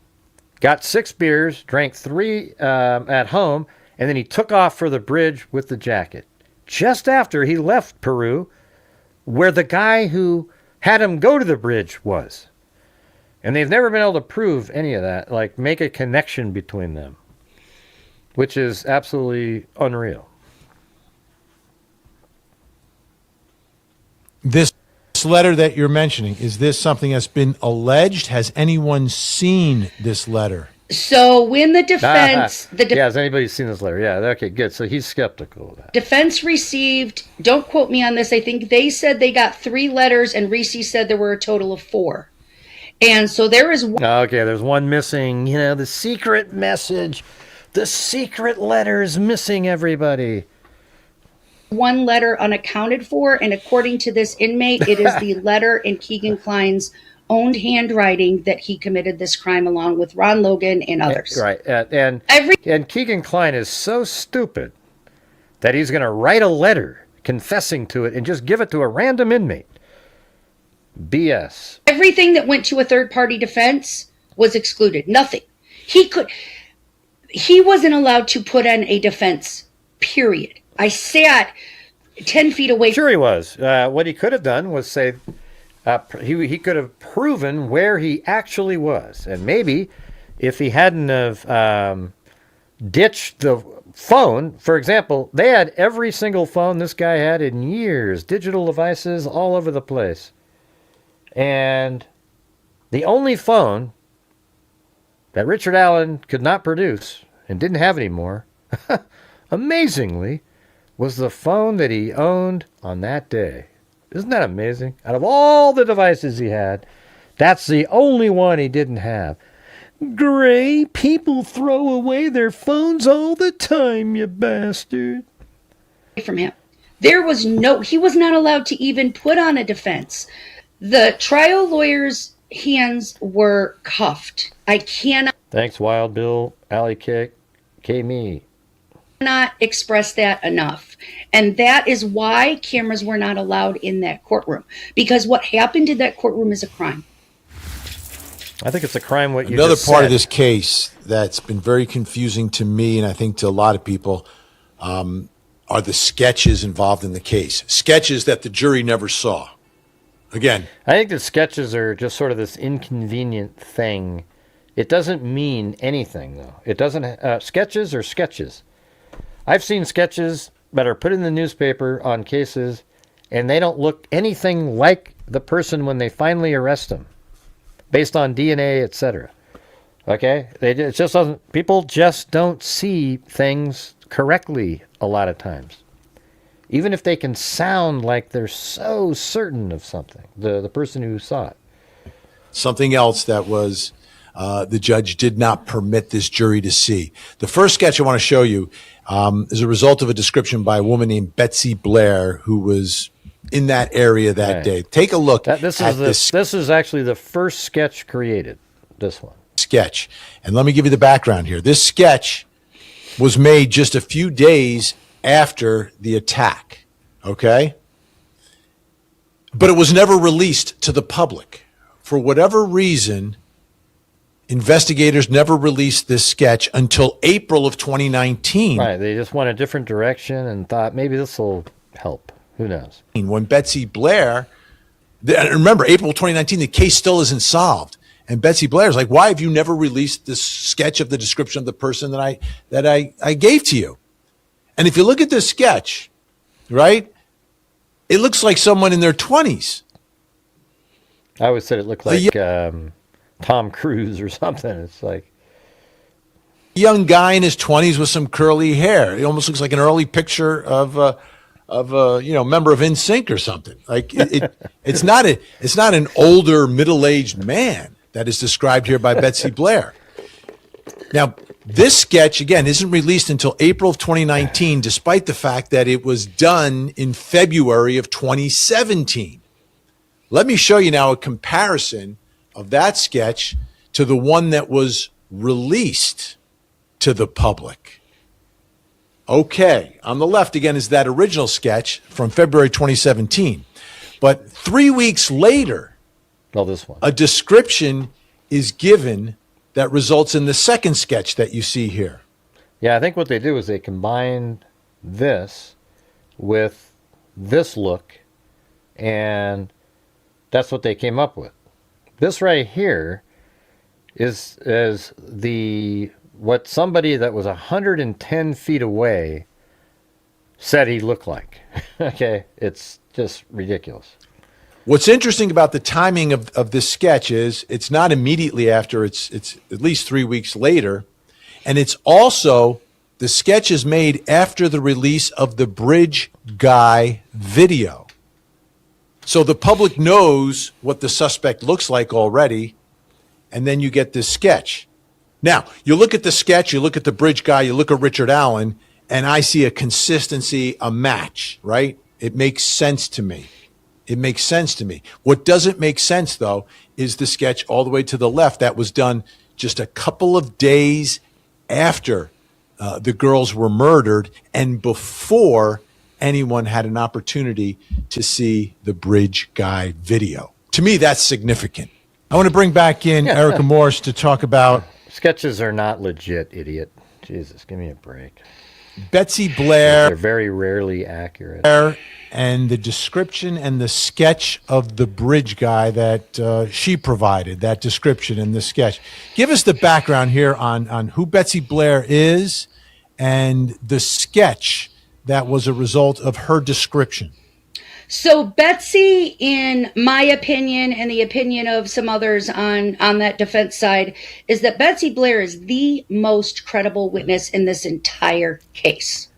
got 6 beers, drank 3 at home, and then he took off for the bridge with the jacket. Just after he left Peru, where the guy who had him go to the bridge was. And they've never been able to prove any of that, like make a connection between them, which is absolutely unreal. This letter that you're mentioning, is this something that's been alleged? Has anyone seen this letter? So when the defense... yeah, has anybody seen this letter? Yeah, okay, good. So he's skeptical of that. Defense received, don't quote me on this, I think they said they got 3 letters and Reese said there were a total of 4. And so there is one... Okay, there's one missing, the secret message. The secret letter is missing, everybody. One letter unaccounted for, and according to this inmate, it is the letter in Keegan Kline's owned handwriting that he committed this crime along with Ron Logan and others. Right. And Keegan Kline is so stupid that he's going to write a letter confessing to it and just give it to a random inmate. BS. Everything that went to a third-party defense was excluded. Nothing. He wasn't allowed to put on a defense, period. I sat 10 feet away. Sure he was. What he could have done was say... he could have proven where he actually was. And maybe if he hadn't have ditched the phone, for example, they had every single phone this guy had in years, digital devices all over the place. And the only phone that Richard Allen could not produce and didn't have anymore, amazingly, was the phone that he owned on that day. Isn't that amazing? Out of all the devices he had, that's the only one he didn't have. Gray, people throw away their phones all the time, you bastard. From him. He was not allowed to even put on a defense. The trial lawyer's hands were cuffed. I cannot. Thanks, Wild Bill, Alley Kick, K-Me. Not express that enough. And that is why cameras were not allowed in that courtroom. Because what happened in that courtroom is a crime. I think it's a crime what you Another just part said. of this case that's been very confusing to me, and I think to a lot of people, are the sketches involved in the case. Sketches that the jury never saw. Again. I think the sketches are just sort of this inconvenient thing. It doesn't mean anything, though. It doesn't... sketches are sketches. I've seen sketches that are put in the newspaper on cases, and they don't look anything like the person when they finally arrest them, based on DNA, etc. Okay? It just doesn't... People just don't see things correctly a lot of times. even if they can sound like they're so certain of something, the person who saw it. Something else that was the judge did not permit this jury to see. The first sketch I want to show you is a result of a description by a woman named Betsy Blair, who was in that area that day. Take a look at this. This is actually the first sketch created, this one. Sketch. And let me give you the background here. This sketch was made just a few days after the attack, okay? But it was never released to the public. For whatever reason, investigators never released this sketch until April of 2019. Right, they just went a different direction and thought maybe this will help. Who knows? When Betsy Blair, remember, April 2019, the case still isn't solved. And Betsy Blair's like, why have you never released this sketch of the description of the person that I gave to you? And if you look at this sketch, right, it looks like someone in their 20s. I always said it looked like Tom Cruise or something. It's like a young guy in his 20s with some curly hair. It almost looks like an early picture of a member of NSYNC or something. Like it's not an older middle-aged man that is described here by Betsy Blair. Now, this sketch again isn't released until April of 2019, despite the fact that it was done in February of 2017. Let me show you now a comparison of that sketch to the one that was released to the public. Okay, on the left again is that original sketch from February 2017. But 3 weeks later, this one, a description is given that results in the second sketch that you see here. Yeah, I think what they do is they combine this with this look, and that's what they came up with. This right here is what somebody that was 110 feet away said he looked like. Okay, it's just ridiculous. What's interesting about the timing of this sketch is it's not immediately after, it's at least 3 weeks later. And it's also, the sketch is made after the release of the Bridge Guy video. So the public knows what the suspect looks like already, and then you get this sketch. Now, you look at the sketch, you look at the Bridge Guy, you look at Richard Allen, and I see a consistency, a match, right? It makes sense to me. It makes sense to me. What doesn't make sense, though, is the sketch all the way to the left that was done just a couple of days after the girls were murdered and before anyone had an opportunity to see the Bridge Guy video. To me, that's significant. I want to bring back in Erica Morse to talk about... Sketches are not legit, idiot. Jesus, give me a break. Betsy Blair. They're very rarely accurate. And the description and the sketch of the Bridge Guy that she provided, that description in the sketch. Give us the background here on who Betsy Blair is and the sketch that was a result of her description. So Betsy, in my opinion, and the opinion of some others on that defense side, is that Betsy Blair is the most credible witness in this entire case.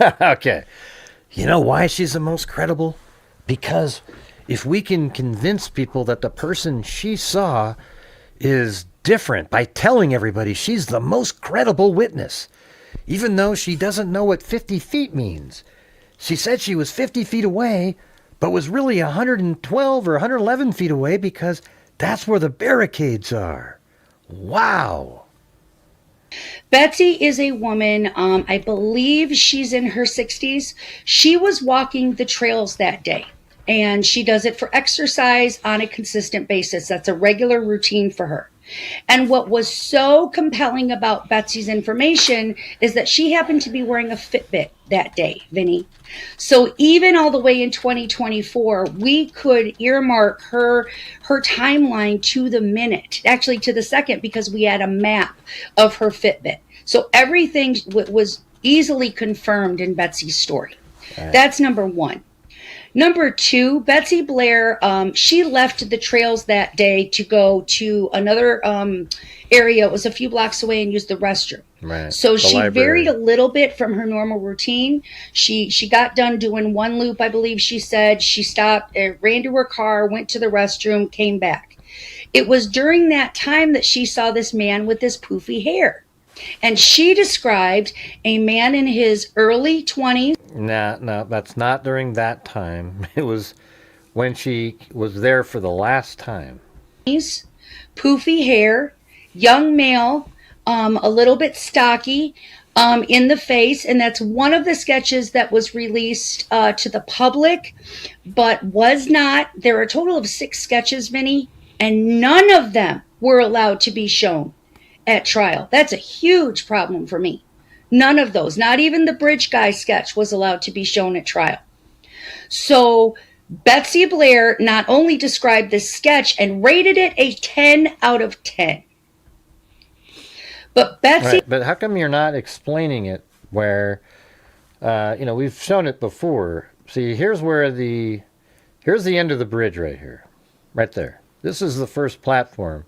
Okay. You know why she's the most credible? Because if we can convince people that the person she saw is different by telling everybody she's the most credible witness, even though she doesn't know what 50 feet means. She said she was 50 feet away, but was really 112 or 111 feet away because that's where the barricades are. Wow. Betsy is a woman, I believe she's in her 60s. She was walking the trails that day, and she does it for exercise on a consistent basis. That's a regular routine for her. And what was so compelling about Betsy's information is that she happened to be wearing a Fitbit that day, Vinny. So even all the way in 2024, we could earmark her timeline to the minute, actually to the second, because we had a map of her Fitbit. So everything was easily confirmed in Betsy's story. Right. That's number one. Number two, Betsy Blair, she left the trails that day to go to another area. It was a few blocks away and used the restroom. Right. So The she library. varied a little bit from her normal routine. She got done doing one loop, I believe she said. She stopped, ran to her car, went to the restroom, came back. It was during that time that she saw this man with this poofy hair. And she described a man in his early 20s. No, that's not during that time. It was when she was there for the last time. Poofy hair, young male, a little bit stocky, in the face. And that's one of the sketches that was released to the public, but was not. There are a total of 6 sketches, Vinnie, and none of them were allowed to be shown at trial. That's a huge problem for me. None of those, not even the bridge guy sketch, was allowed to be shown at trial. So Betsy Blair not only described this sketch and rated it a 10 out of 10, but Betsy... Right, but how come you're not explaining it where, we've shown it before. See, here's the end of the bridge right here. Right there. This is the first platform.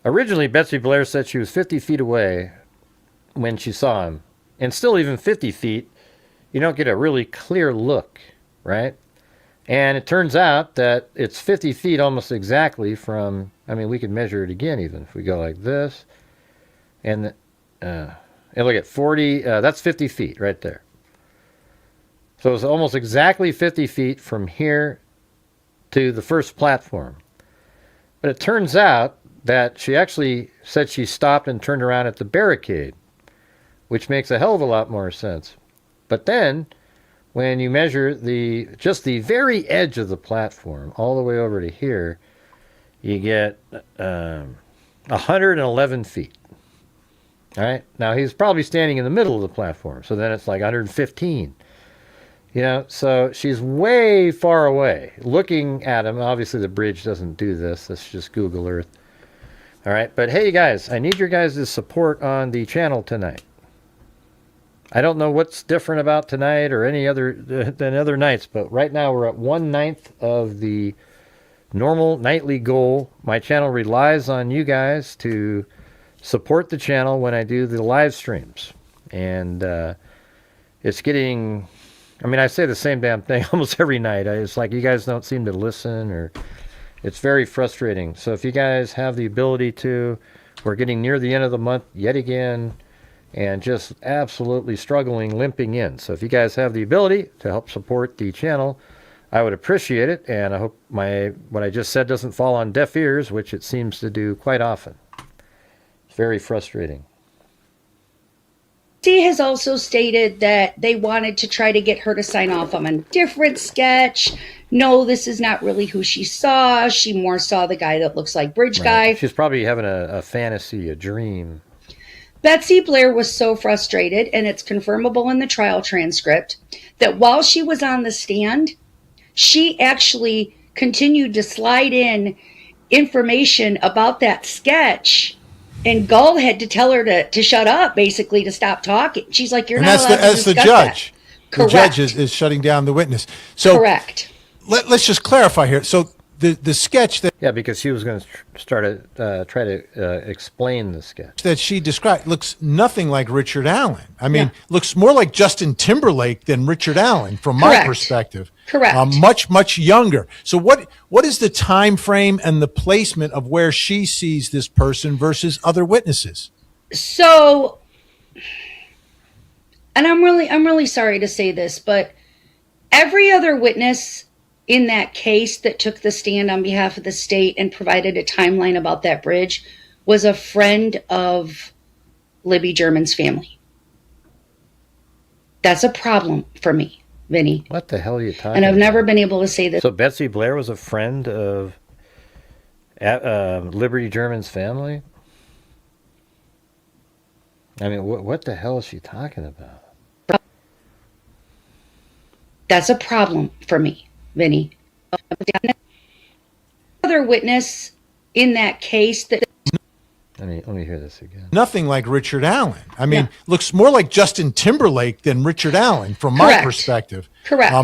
Originally, Betsy Blair said she was 50 feet away when she saw him. And still even 50 feet, you don't get a really clear look, right? And it turns out that it's 50 feet almost exactly from, we could measure it again even. If we go like this, and look at 40, that's 50 feet right there. So it's almost exactly 50 feet from here to the first platform. But it turns out that she actually said she stopped and turned around at the barricade, which makes a hell of a lot more sense. But then, when you measure just the very edge of the platform, all the way over to here, you get 111 feet. All right? Now, he's probably standing in the middle of the platform, so then it's like 115. So she's way far away, looking at him. Obviously, the bridge doesn't do this. Let's just Google Earth. All right, but hey, guys, I need your guys' support on the channel tonight. I don't know what's different about tonight or any other than other nights, but right now we're at 1/9 of the normal nightly goal. My channel relies on you guys to support the channel when I do the live streams. And it's getting... I say the same damn thing almost every night. It's like you guys don't seem to listen, or it's very frustrating. So if you guys have the ability to, we're getting near the end of the month yet again, and just absolutely struggling, limping in. So if you guys have the ability to help support the channel, I would appreciate it. And I hope what I just said doesn't fall on deaf ears, which it seems to do quite often. It's very frustrating. She has also stated that they wanted to try to get her to sign off on a different sketch. No, this is not really who she saw. She more saw the guy that looks like Bridge Guy. She's probably having a fantasy, a dream. Betsy Blair was so frustrated, and it's confirmable in the trial transcript, that while she was on the stand, she actually continued to slide in information about that sketch. And Gull had to tell her to shut up, basically, to stop talking. She's like, you're not allowed to discuss the judge. That. Correct. The judge is shutting down the witness. So correct. Let's just clarify here. So the sketch that... Yeah, because she was going to try to explain the sketch. That she described looks nothing like Richard Allen. Looks more like Justin Timberlake than Richard Allen from my perspective. Correct. Much younger. So what is the time frame and the placement of where she sees this person versus other witnesses? So, and I'm really sorry to say this, but every other witness in that case that took the stand on behalf of the state and provided a timeline about that bridge was a friend of Libby German's family. That's a problem for me, Vinnie. What the hell are you talking about? And I've never been able to say this. So Betsy Blair was a friend of Libby German's family? What the hell is she talking about? That's a problem for me, Vinnie. Other witness in that case that... Let me hear this again. Nothing like Richard Allen. Looks more like Justin Timberlake than Richard Allen from my perspective. Correct.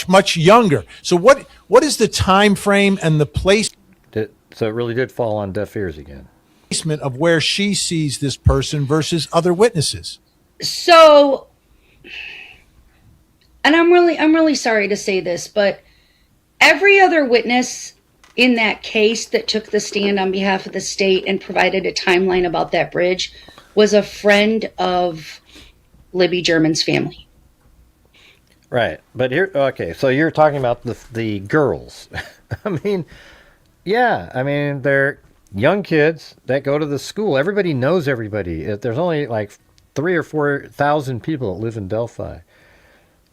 Much younger. So what is the time frame and the place? So it really did fall on deaf ears again. basement of where she sees this person versus other witnesses. So, and I'm really sorry to say this, but every other witness in that case that took the stand on behalf of the state and provided a timeline about that bridge was a friend of Libby German's family. Right. But here, okay, so you're talking about the girls. I mean, yeah, I mean, they're young kids that go to the school. Everybody knows everybody. There's only like 3,000 or 4,000 people that live in Delphi,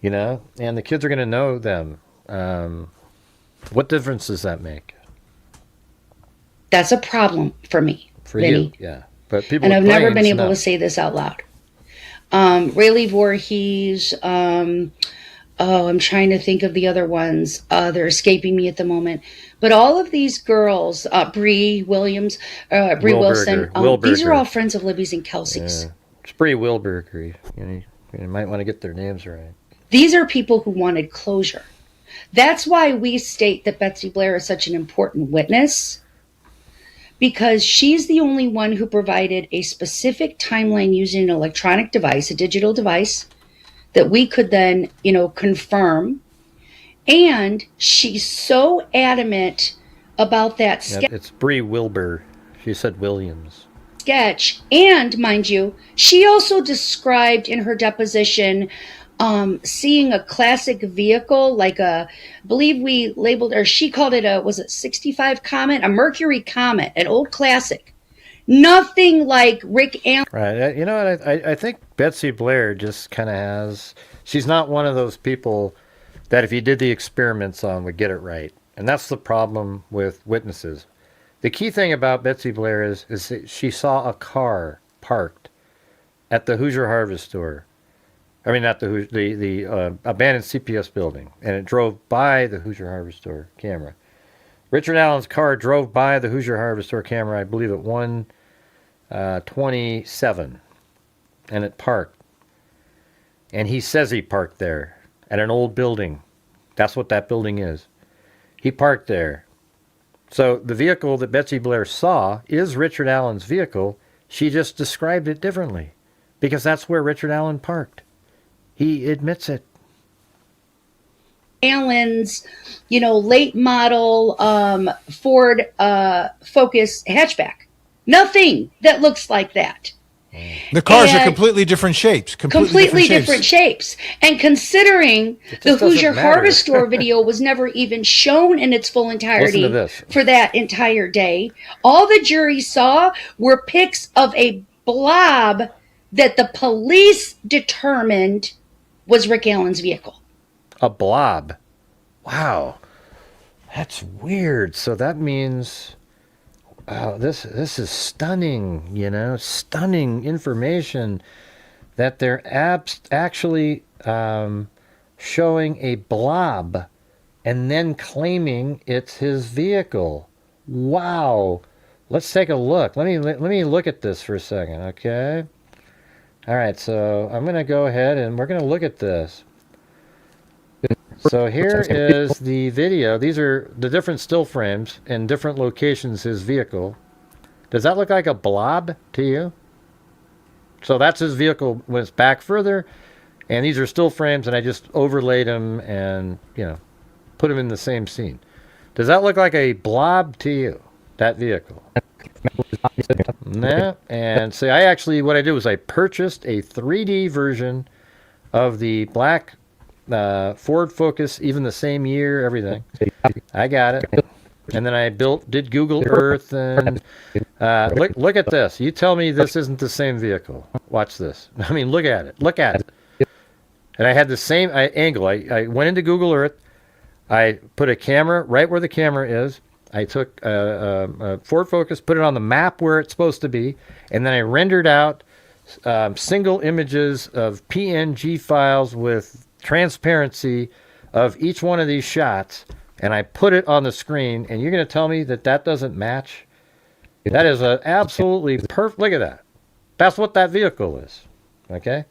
you know, and the kids are going to know them. What difference does that make? That's a problem for me, For Vinny. you, yeah. But people, And with I've never brains, been able no. to say this out loud. Rayleigh Voorhees, I'm trying to think of the other ones. They're escaping me at the moment. But all of these girls, Bree Williams, Bree Wilson, these are all friends of Libby's and Kelsey's. Yeah. It's Bree Wilberger. You might want to get their names right. These are people who wanted closure. That's why we state that Betsy Blair is such an important witness, because she's the only one who provided a specific timeline using an electronic device, a digital device, that we could then, confirm. And she's so adamant about that Yeah, it's Bree Wilbur. She said Williams. sketch. And mind you, she also described in her deposition seeing a classic vehicle, like I believe we labeled, or she called it was it 65 Comet, a Mercury Comet, an old classic. Nothing like Rick Allen. Right. You know what? I think Betsy Blair just kind of has. She's not one of those people that if you did the experiments on would get it right. And that's the problem with witnesses. The key thing about Betsy Blair is that she saw a car parked at the Hoosier Harvest Store. I mean, not the abandoned CPS building, and it drove by the Hoosier Harvest Store camera. Richard Allen's car drove by the Hoosier Harvest Store camera, I believe at 1:27, and it parked. And he says he parked there at an old building. That's what that building is. He parked there. So the vehicle that Betsy Blair saw is Richard Allen's vehicle. She just described it differently because that's where Richard Allen parked. He admits it. Allen's, late model Ford Focus hatchback. Nothing that looks like that. The cars are And completely different shapes. Completely different shapes. And considering the doesn't Hoosier matter. Harvest Store video was never even shown in its full entirety Listen to this. for that entire day, all the jury saw were pics of a blob that the police determined was Rick Allen's vehicle. A blob. Wow. That's weird. So that means this is stunning, stunning information that they're actually showing a blob and then claiming it's his vehicle. Wow. Let's take a look. Let me look at this for a second, okay? All right, so I'm going to go ahead and we're going to look at this. So here is the video. These are the different still frames in different locations, his vehicle. Does that look like a blob to you? So that's his vehicle when it's back further. And these are still frames, and I just overlaid them and, put them in the same scene. Does that look like a blob to you, that vehicle? Nah. And see, what I did was I purchased a 3D version of the black Ford Focus, even the same year, everything. I got it. And then I did Google Earth, and look at this. You tell me this isn't the same vehicle. Watch this. I mean, look at it. Look at it. And I had the same angle. I went into Google Earth. I put a camera right where the camera is. I took a Ford Focus, put it on the map where it's supposed to be, and then I rendered out single images of PNG files with transparency of each one of these shots, and I put it on the screen, and you're going to tell me that doesn't match? That is a absolutely perfect. Look at that. That's what that vehicle is. Okay?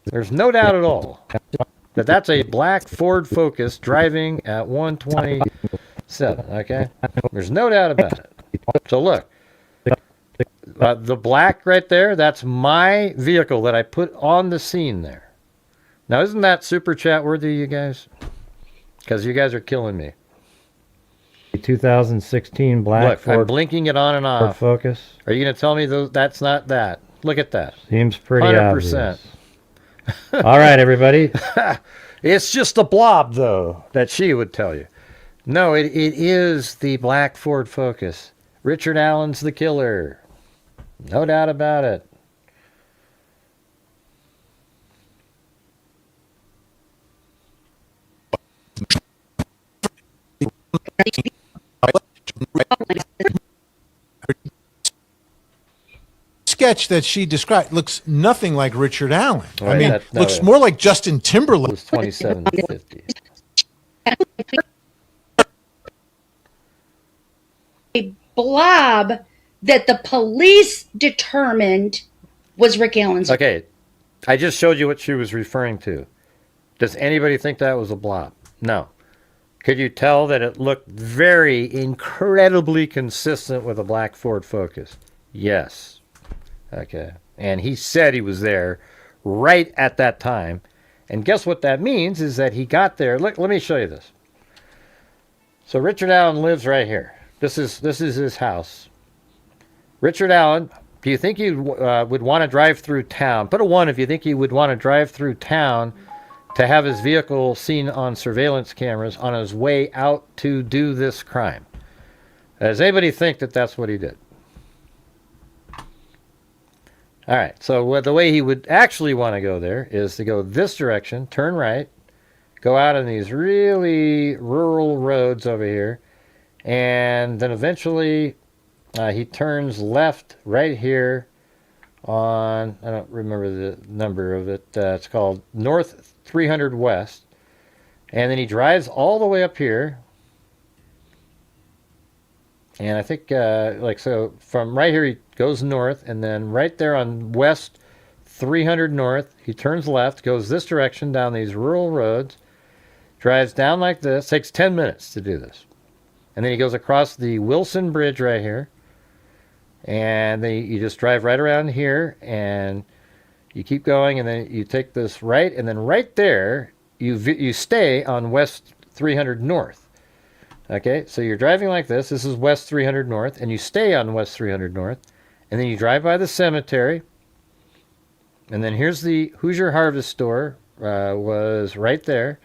There's no doubt at all that that's a black Ford Focus driving at 127. Okay? There's no doubt about it. So look. The black right there, that's my vehicle that I put on the scene there. Now, isn't that super chat worthy, you guys? Because you guys are killing me. 2016 black Look, Ford, I'm blinking it on and Ford off. Focus. Are you going to tell me that's not that? Look at that. Seems pretty 100%. obvious. All right, everybody. It's just a blob, though, that she would tell you. No, it is the black Ford Focus. Richard Allen's the killer. No doubt about it. Sketch that she described looks nothing like Richard Allen. Right, I mean, looks more like Justin It Timberlake. was 2750. A blob that the police determined was Rick Allen's. Okay, I just showed you what she was referring to. Does anybody think that was a blob? No. Could you tell that it looked very incredibly consistent with a black Ford Focus? Yes. Okay. And he said he was there right at that time. And guess what that means is that he got there. Look, let me show you this. So Richard Allen lives right here. This is his house. Richard Allen, do you think he would want to drive through town? Put a 1 if you think he would want to drive through town to have his vehicle seen on surveillance cameras on his way out to do this crime. Does anybody think that that's what he did? All right, so the way he would actually want to go there is to go this direction, turn right, go out on these really rural roads over here, and then eventually he turns left right here on, I don't remember the number of it, it's called North 300 West, and then he drives all the way up here, and I think so from right here he goes north, and then right there on West 300 North he turns left, goes this direction down these rural roads, drives down like this, takes 10 minutes to do this, and then he goes across the Wilson Bridge right here, and then you just drive right around here, and you keep going, and then you take this right, and then right there, you stay on West 300 North. Okay, so you're driving like this. This is West 300 North, and you stay on West 300 North, and then you drive by the cemetery, and then here's the Hoosier Harvest Store, was right there,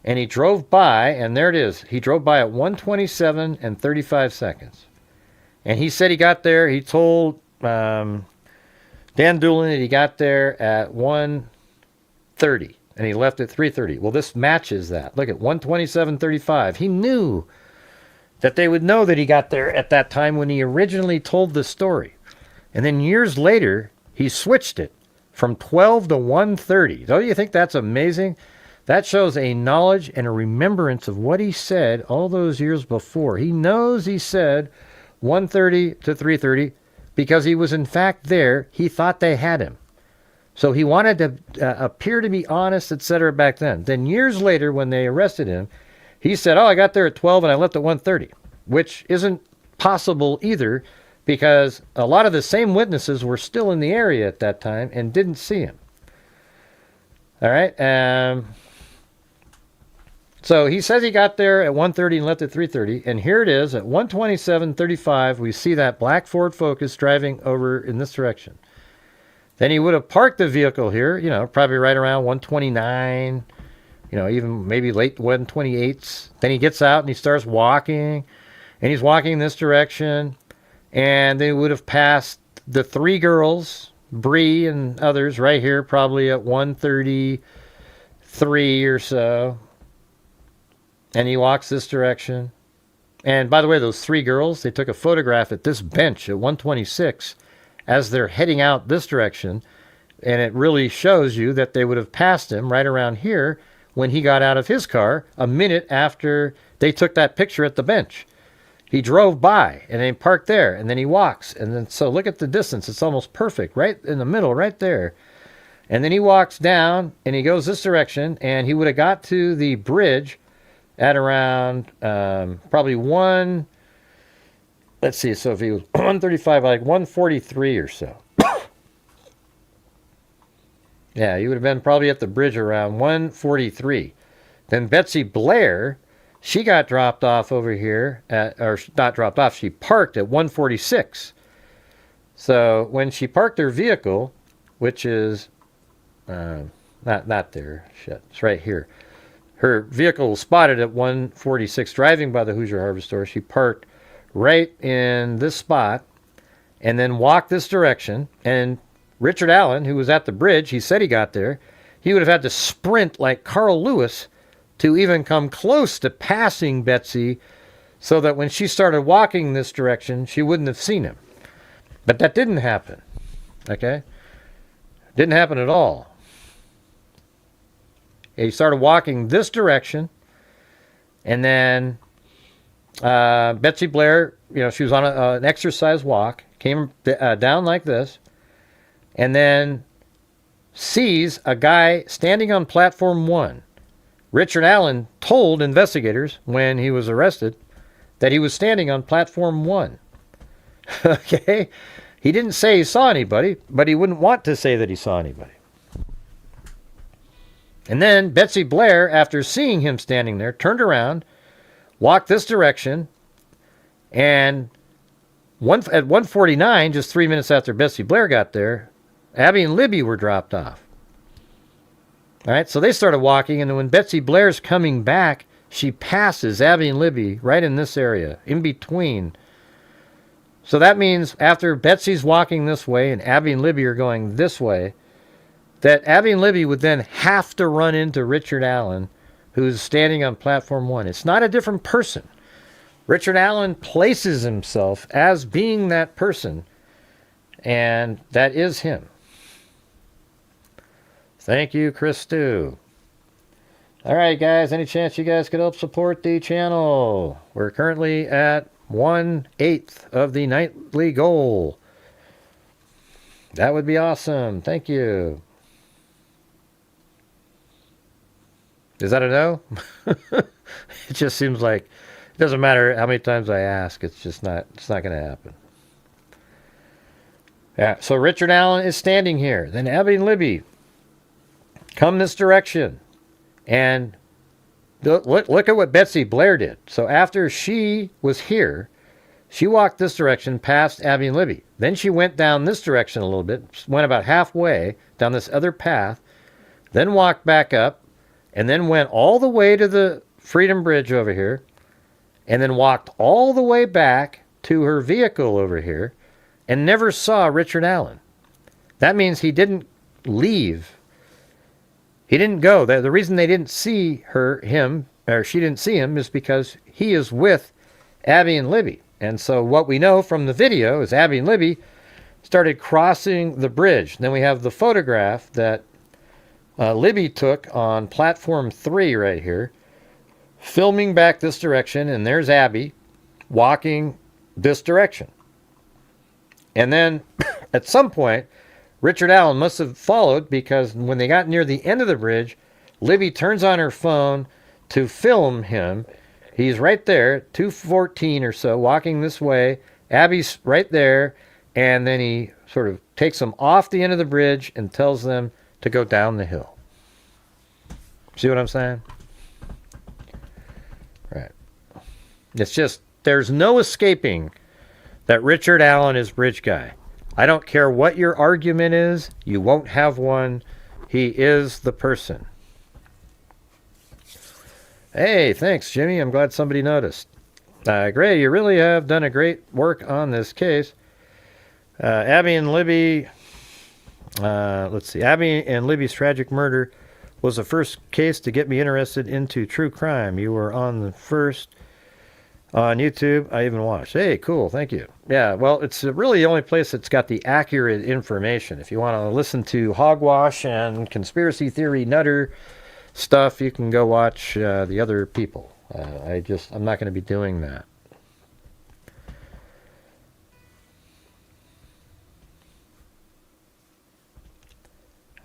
and he drove by, and there it is. He drove by at 1:27 and 35 seconds. And he said he got there, he told Dan Doolin that he got there at 1:30 and he left at 3:30. Well, this matches that. Look at 1:27:35. He knew that they would know that he got there at that time when he originally told the story. And then years later, he switched it from 12 to 1:30. Don't you think that's amazing? That shows a knowledge and a remembrance of what he said all those years before. He knows he said 1:30 to 3:30 because he was in fact there. He thought they had him. So he wanted to appear to be honest, etc. back then. Then years later when they arrested him, he said, I got there at 12 and I left at 1:30, which isn't possible either because a lot of the same witnesses were still in the area at that time and didn't see him. All right. So he says he got there at 1:30 and left at 3:30, and here it is at 1:27:35. We see that black Ford Focus driving over in this direction. Then he would have parked the vehicle here, probably right around 1:29, even maybe late 1:28s. Then he gets out and he starts walking, and he's walking in this direction, and they would have passed the three girls, Bree and others, right here, probably at 1:33 or so. And he walks this direction. And by the way, those three girls, they took a photograph at this bench at 1:26 as they're heading out this direction. And it really shows you that they would have passed him right around here when he got out of his car a minute after they took that picture at the bench. He drove by and then parked there, and then he walks. And then, so look at the distance. It's almost perfect, right in the middle, right there. And then he walks down and he goes this direction, and he would have got to the bridge at around probably 1:30 let's see. So if he was 135, like 143 or so. Yeah, he would have been probably at the bridge around 143. Then Betsy Blair, she got dropped off over here, or not dropped off, she parked at 146. So when she parked her vehicle, which is not there, shit, it's right here. Her vehicle was spotted at 146 driving by the Hoosier Harvest Store. She parked right in this spot and then walked this direction. And Richard Allen, who was at the bridge, he said he got there. He would have had to sprint like Carl Lewis to even come close to passing Betsy so that when she started walking this direction, she wouldn't have seen him. But that didn't happen. Okay? Didn't happen at all. He started walking this direction, and then Betsy Blair, she was on an exercise walk, came down like this, and then sees a guy standing on platform 1. Richard Allen told investigators when he was arrested that he was standing on platform 1. Okay? He didn't say he saw anybody, but he wouldn't want to say that he saw anybody. And then Betsy Blair, after seeing him standing there, turned around, walked this direction, and at 1:49, just 3 minutes after Betsy Blair got there, Abby and Libby were dropped off. All right, so they started walking, and when Betsy Blair's coming back, she passes Abby and Libby right in this area, in between. So that means after Betsy's walking this way and Abby and Libby are going this way, that Abby and Libby would then have to run into Richard Allen, who's standing on platform 1. It's not a different person. Richard Allen places himself as being that person, and that is him. Thank you, Chris Stu. All right, guys, any chance you guys could help support the channel? We're currently at 1/8 of the nightly goal. That would be awesome. Thank you. Is that a no? It just seems like it doesn't matter how many times I ask. It's not going to happen. Yeah. So Richard Allen is standing here. Then Abby and Libby come this direction, and look at what Betsy Blair did. So after she was here, she walked this direction past Abby and Libby. Then she went down this direction a little bit, went about halfway down this other path, then walked back up, and then went all the way to the Freedom Bridge over here, and then walked all the way back to her vehicle over here, and never saw Richard Allen. That means he didn't leave. He didn't go. The reason they didn't see she didn't see him, is because he is with Abby and Libby. And so what we know from the video is Abby and Libby started crossing the bridge. Then we have the photograph that Libby took on platform 3 right here, filming back this direction, and there's Abby walking this direction. And then at some point, Richard Allen must have followed, because when they got near the end of the bridge, Libby turns on her phone to film him. He's right there, 2:14 or so, walking this way. Abby's right there, and then he sort of takes them off the end of the bridge and tells them to go down the hill. See what I'm saying? Right. It's just, there's no escaping that Richard Allen is bridge guy. I don't care what your argument is, you won't have one. He is the person. Hey, thanks, Jimmy. I'm glad somebody noticed. Gray, you really have done a great work on this case. Abby and Libby, let's see. Abby and Libby's tragic murder was the first case to get me interested into true crime. You were on the first on YouTube. I even watched. Hey, cool. Thank you. Yeah, well, it's really the only place that's got the accurate information. If you want to listen to hogwash and conspiracy theory nutter stuff, you can go watch the other people. I'm not going to be doing that.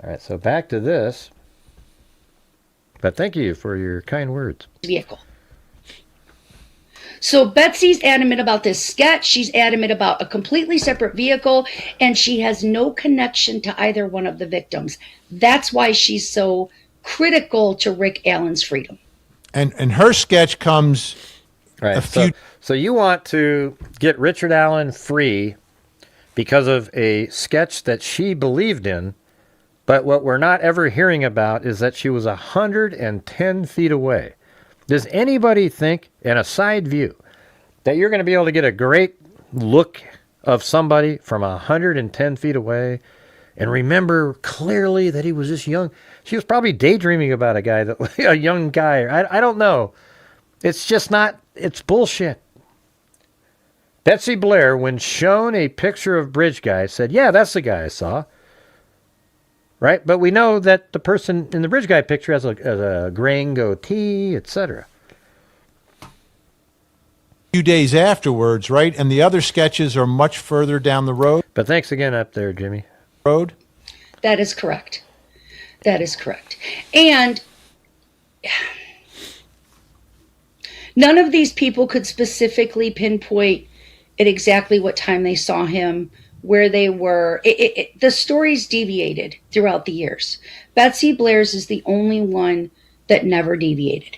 All right, so back to this. But thank you for your kind words. Vehicle. So Betsy's adamant about this sketch. She's adamant about a completely separate vehicle, and she has no connection to either one of the victims. That's why she's so critical to Rick Allen's freedom. And her sketch comes Right. a few. So you want to get Richard Allen free because of a sketch that she believed in, but what we're not ever hearing about is that she was 110 feet away. Does anybody think, in a side view, that you're going to be able to get a great look of somebody from 110 feet away and remember clearly that he was this young? She was probably daydreaming about a young guy. I don't know. It's just not, it's bullshit. Betsy Blair, when shown a picture of Bridge Guy, said, yeah, that's the guy I saw. Right? But we know that the person in the Bridge Guy picture has a graying goatee, etc. Few days afterwards, right? And the other sketches are much further down the road. But thanks again up there, Jimmy. That is correct. That is correct. And none of these people could specifically pinpoint at exactly what time they saw him, where they were. The stories deviated throughout the years. Betsy Blair's is the only one that never deviated.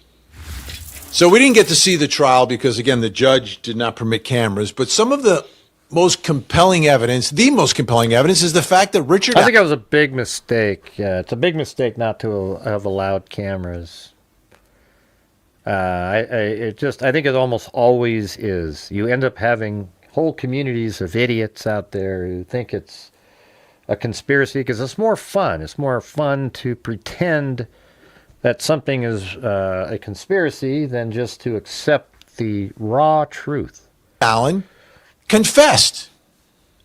So we didn't get to see the trial because, again, the judge did not permit cameras. But some of the most compelling evidence, is the fact that Richard... I think it was a big mistake. Yeah, it's a big mistake not to have allowed cameras. I think it almost always is. You end up having whole communities of idiots out there who think it's a conspiracy because it's more fun. It's more fun to pretend that something is a conspiracy than just to accept the raw truth. Allen confessed.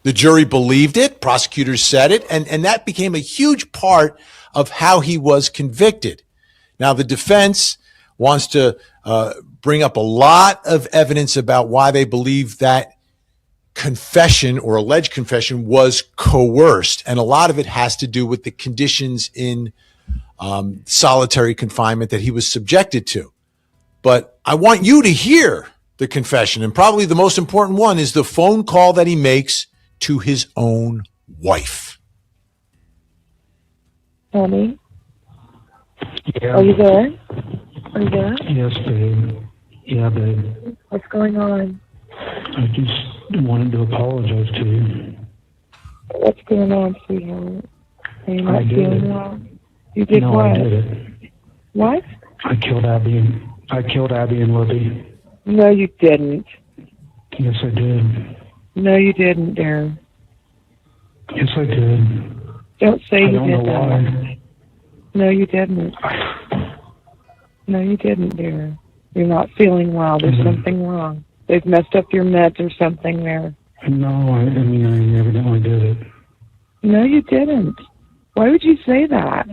The jury believed it. Prosecutors said it. And that became a huge part of how he was convicted. Now, the defense wants to bring up a lot of evidence about why they believe that confession or alleged confession was coerced. And a lot of it has to do with the conditions in solitary confinement that he was subjected to. But I want you to hear the confession. And probably the most important one is the phone call that he makes to his own wife. Honey, Yeah. are you there? Are you there? Yes, babe. Yeah, babe. What's going on? I just wanted to apologize to you. What's going on, sweetheart? Are you not I did feeling it. well? You did No, what? I did it. What? I killed Abby and Libby. No, you didn't. Yes, I did. No, you didn't, dear. Yes, I did. Don't say I you don't did know that. why. No, you didn't. No, you didn't, dear. You're not feeling well. There's something wrong. They've messed up your meds or something there. No, I evidently did it. No, you didn't. Why would you say that?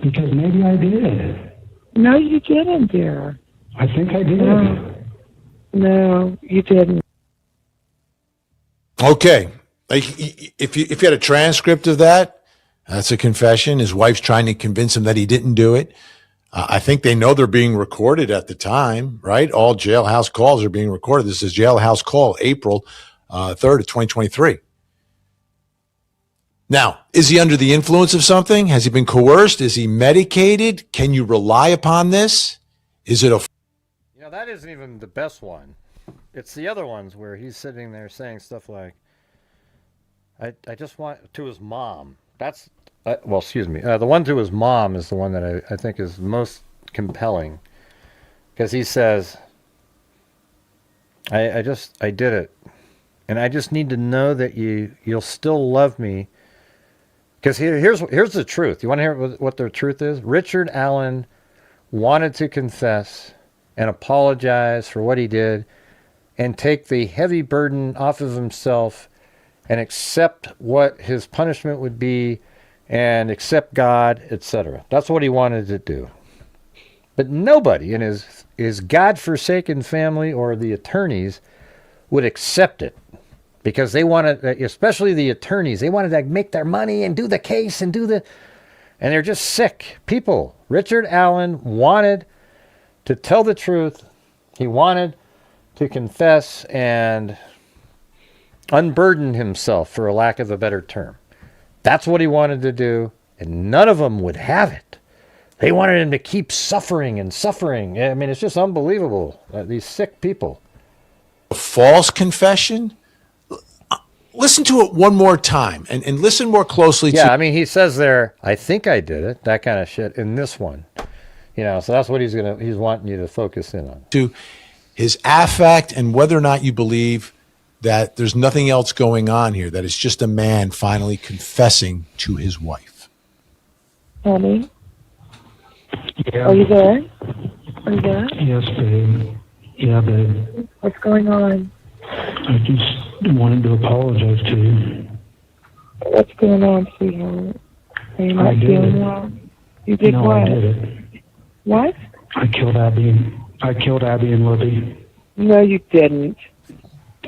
Because maybe I did. No, you didn't, dear. I think I did. No, you didn't. Okay. If you had a transcript of that, that's a confession. His wife's trying to convince him that he didn't do it. I think they know they're being recorded at the time, right? All Jailhouse calls are being recorded. This is Jailhouse call, April 3rd of 2023. Now, is he under the influence of something? Has he been coerced? Is he medicated? Can you rely upon this? Is it a... You know, that isn't even the best one. It's the other ones where he's sitting there saying stuff like, I just want to his mom. That's, well, excuse me. The one to his mom is the one that I think is most compelling. Because he says, I did it. And I just need to know that you'll still love me. Because here's the truth. You want to hear what the truth is? Richard Allen wanted to confess and apologize for what he did and take the heavy burden off of himself and accept what his punishment would be and accept God, etc. That's what he wanted to do. But nobody in his God-forsaken family or the attorneys would accept it. Because they wanted, especially the attorneys, they wanted to make their money and do the case and and they're just sick people. Richard Allen wanted to tell the truth. He wanted to confess and unburden himself, for a lack of a better term. That's what he wanted to do, and none of them would have it. They wanted him to keep suffering and suffering. I mean, it's just unbelievable, these sick people. A false confession? Listen to it one more time and listen more closely Yeah, to I mean, he says there, I think I did it, that kind of shit in this one. You know, so that's what he's wanting you to focus in on. to his affect and whether or not you believe that there's nothing else going on here, that it's just a man finally confessing to his wife. Honey, Yeah. are you there? Are you there? Yes, babe. Yeah, babe. What's going on? I just wanted to apologize to you. What's going on, sweetheart? Are you I not did feeling it. well? You did No, what? I did it. What? I killed Abby and Libby. No, you didn't.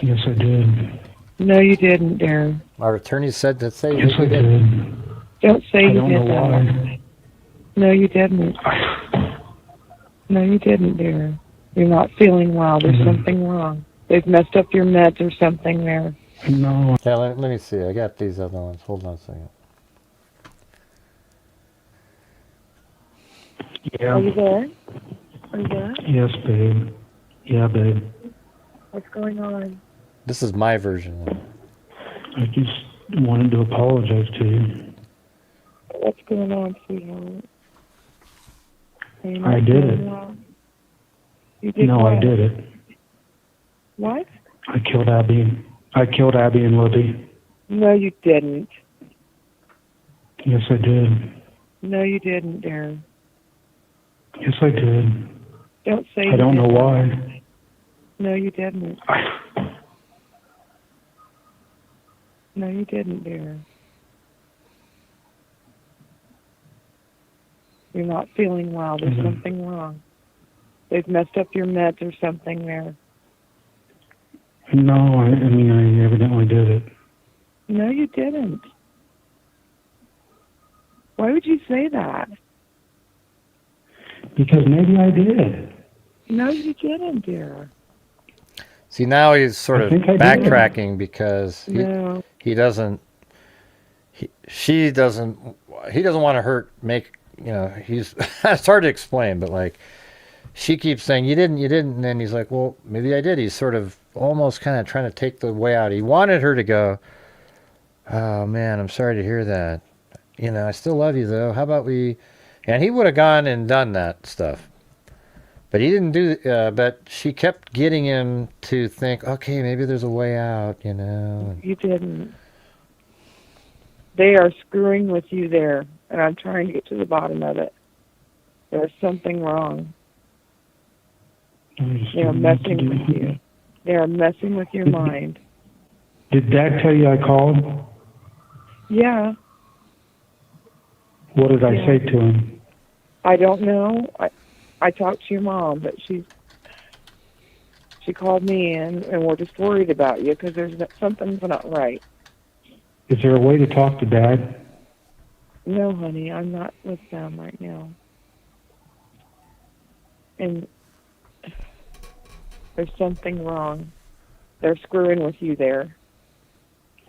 Yes, I did. No, you didn't, dear. Our attorney said to say Yes, that I he did. did. Don't say I you don't did know that. why. No, you didn't. No, you didn't, dear. You're not feeling well. There's something wrong. They've messed up your meds or something there. No. Yeah, let me see. I got these other ones. Hold on a second. Yeah. Are you there? Are you there? Yes, babe. Yeah, babe. What's going on? This is my version of it. I just wanted to apologize to you. What's going on, sweetheart? Are you I not did feeling it. well? You did No, what? I did it. What? I killed Abby and Libby. No, you didn't. Yes, I did. No, you didn't, dear. Yes, I did. Don't say I you don't know didn't. why. No, you didn't. No, you didn't, dear. You're not feeling well. There's something wrong. They've messed up your meds or something there. No, I mean, I evidently did it. No, you didn't. Why would you say that? Because maybe I did. No, you didn't, dear. See, now he's sort I of think I did. backtracking because No. he doesn't want to hurt, it's hard to explain, but like, she keeps saying, you didn't, and then he's like, well, maybe I did. He's sort of almost kind of trying to take the way out. He wanted her to go, oh man, I'm sorry to hear that. You know, I still love you though. How about and he would have gone and done that stuff. But he didn't do, but she kept getting him to think, okay, maybe there's a way out, you know. You didn't. They are screwing with you there, and I'm trying to get to the bottom of it. There's something wrong. They are messing with you. They are messing with your mind. Did Dad tell you I called? Yeah, What did I Yeah. say to him? I don't know. I talked to your mom, but she called me in, and we're just worried about you because something's not right. Is there a way to talk to Dad? No, honey, I'm not with them right now. And there's something wrong. They're screwing with you there.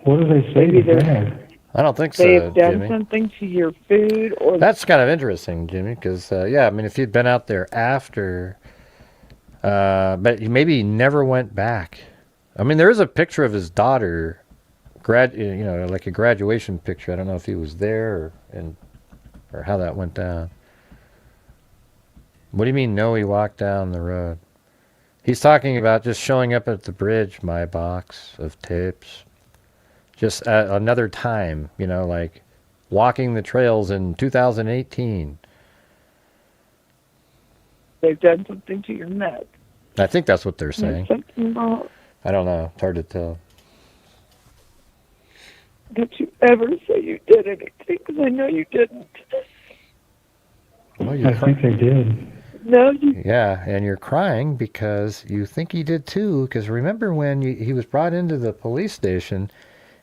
What did they say Maybe to they're- Dad? I don't think so, They've done Jimmy. something to your food, or That's kind of interesting, Jimmy, because, yeah, I mean, if he'd been out there after, but maybe he never went back. I mean, there is a picture of his daughter, like a graduation picture. I don't know if he was there or how that went down. What do you mean, no, he walked down the road? He's talking about just showing up at the bridge, my box of tapes. Just another time, like walking the trails in 2018. they've done something to your neck. I think that's what they're There's saying. something wrong. I don't know. It's hard to tell. Don't you ever say you did anything, because I know you didn't. Well, I think they did. No, you yeah, and you're crying because you think he did too. Because remember when he was brought into the police station,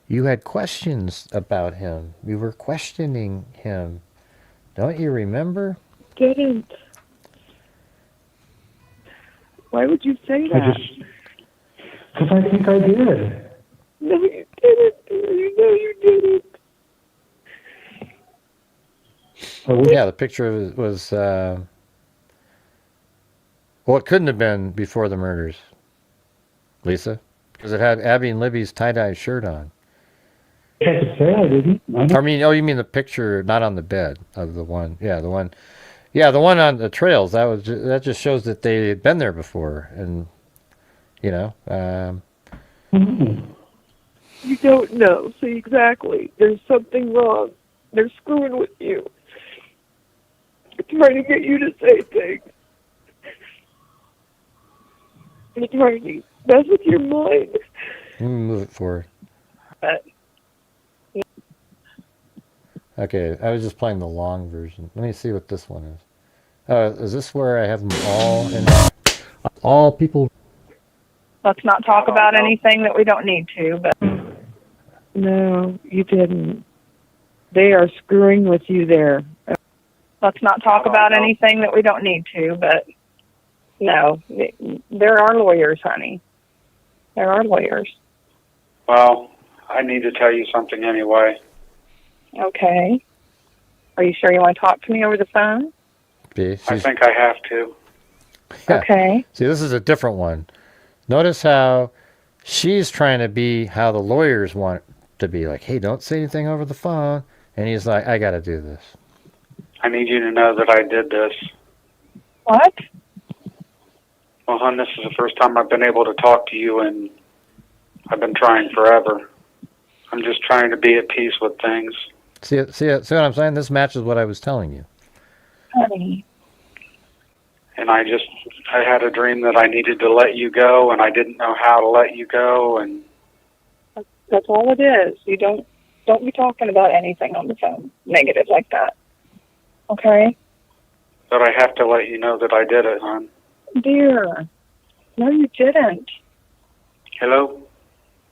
you had questions about him. You were questioning him. Don't you remember? didn't. Why would you say that? Because I think I did. No, you didn't. You know you didn't. Yeah, the picture was well, it couldn't have been before the murders, Lisa, because it had Abby and Libby's tie-dye shirt on. I could say I didn't. I mean, oh, you mean the picture not on the bed of the one? Yeah, the one. Yeah, the one on the trails. That just shows that they had been there before, and you know. You don't know. See, exactly. There's something wrong. They're screwing with you. They're trying to get you to say things. They're trying to mess with your mind. Let me move it forward. Okay, I was just playing the long version. Let me see what this one is. Is this where I have them all in? All people. Let's not talk about anything that we don't need to, but No, you didn't. They are screwing with you there. let's not talk about anything that we don't need to, but no, there are lawyers, honey. There are lawyers. Well, I need to tell you something anyway. Okay. Are you sure you want to talk to me over the phone? I think I have to. Yeah. Okay. See, this is a different one. Notice how she's trying to be how the lawyers want to be. Like, hey, don't say anything over the phone. And he's like, I got to do this. I need you to know that I did this. What? Well, hon, this is the first time I've been able to talk to you, and I've been trying forever. I'm just trying to be at peace with things. See what I'm saying? This matches what I was telling you. Honey. And I had a dream that I needed to let you go, and I didn't know how to let you go, and That's all it is. You don't be talking about anything on the phone negative like that. Okay? but I have to let you know that I did it, hon. Dear. No, you didn't. Hello?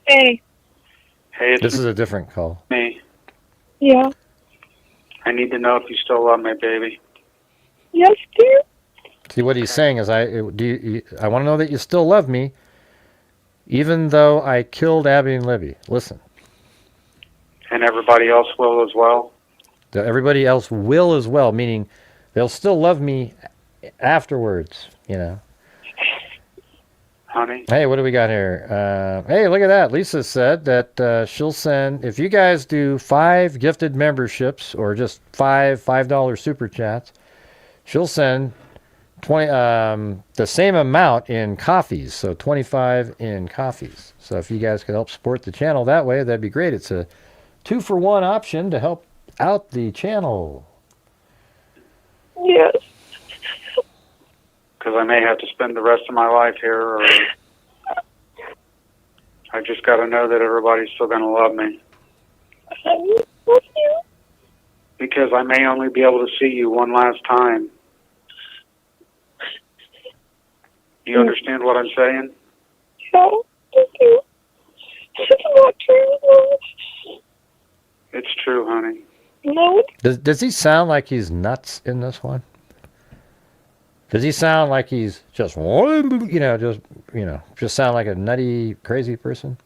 Hey. Hey, it's This is a different call. me. Yeah. I need to know if you still love me, baby. Yes, dear. See, what he's saying is, I want to know that you still love me, even though I killed Abby and Libby. Listen. And everybody else will as well? Everybody else will as well, meaning they'll still love me afterwards, you know. Honey? Hey, what do we got here? Hey, look at that. Lisa said that she'll send, if you guys do 5 gifted memberships or just $5 super chats, she'll send 20 the same amount in coffees, so 25 in coffees. So if you guys could help support the channel that way, that'd be great. It's a 2-for-1 option to help out the channel. Yes. Because I may have to spend the rest of my life here, or I just got to know that everybody's still going to love me. I love you. Because I may only be able to see you one last time. You understand what I'm saying? No, thank you. It's not true. No. It's true, honey. No, Does he sound like he's nuts in this one? Does he sound like he's just sound like a nutty, crazy person?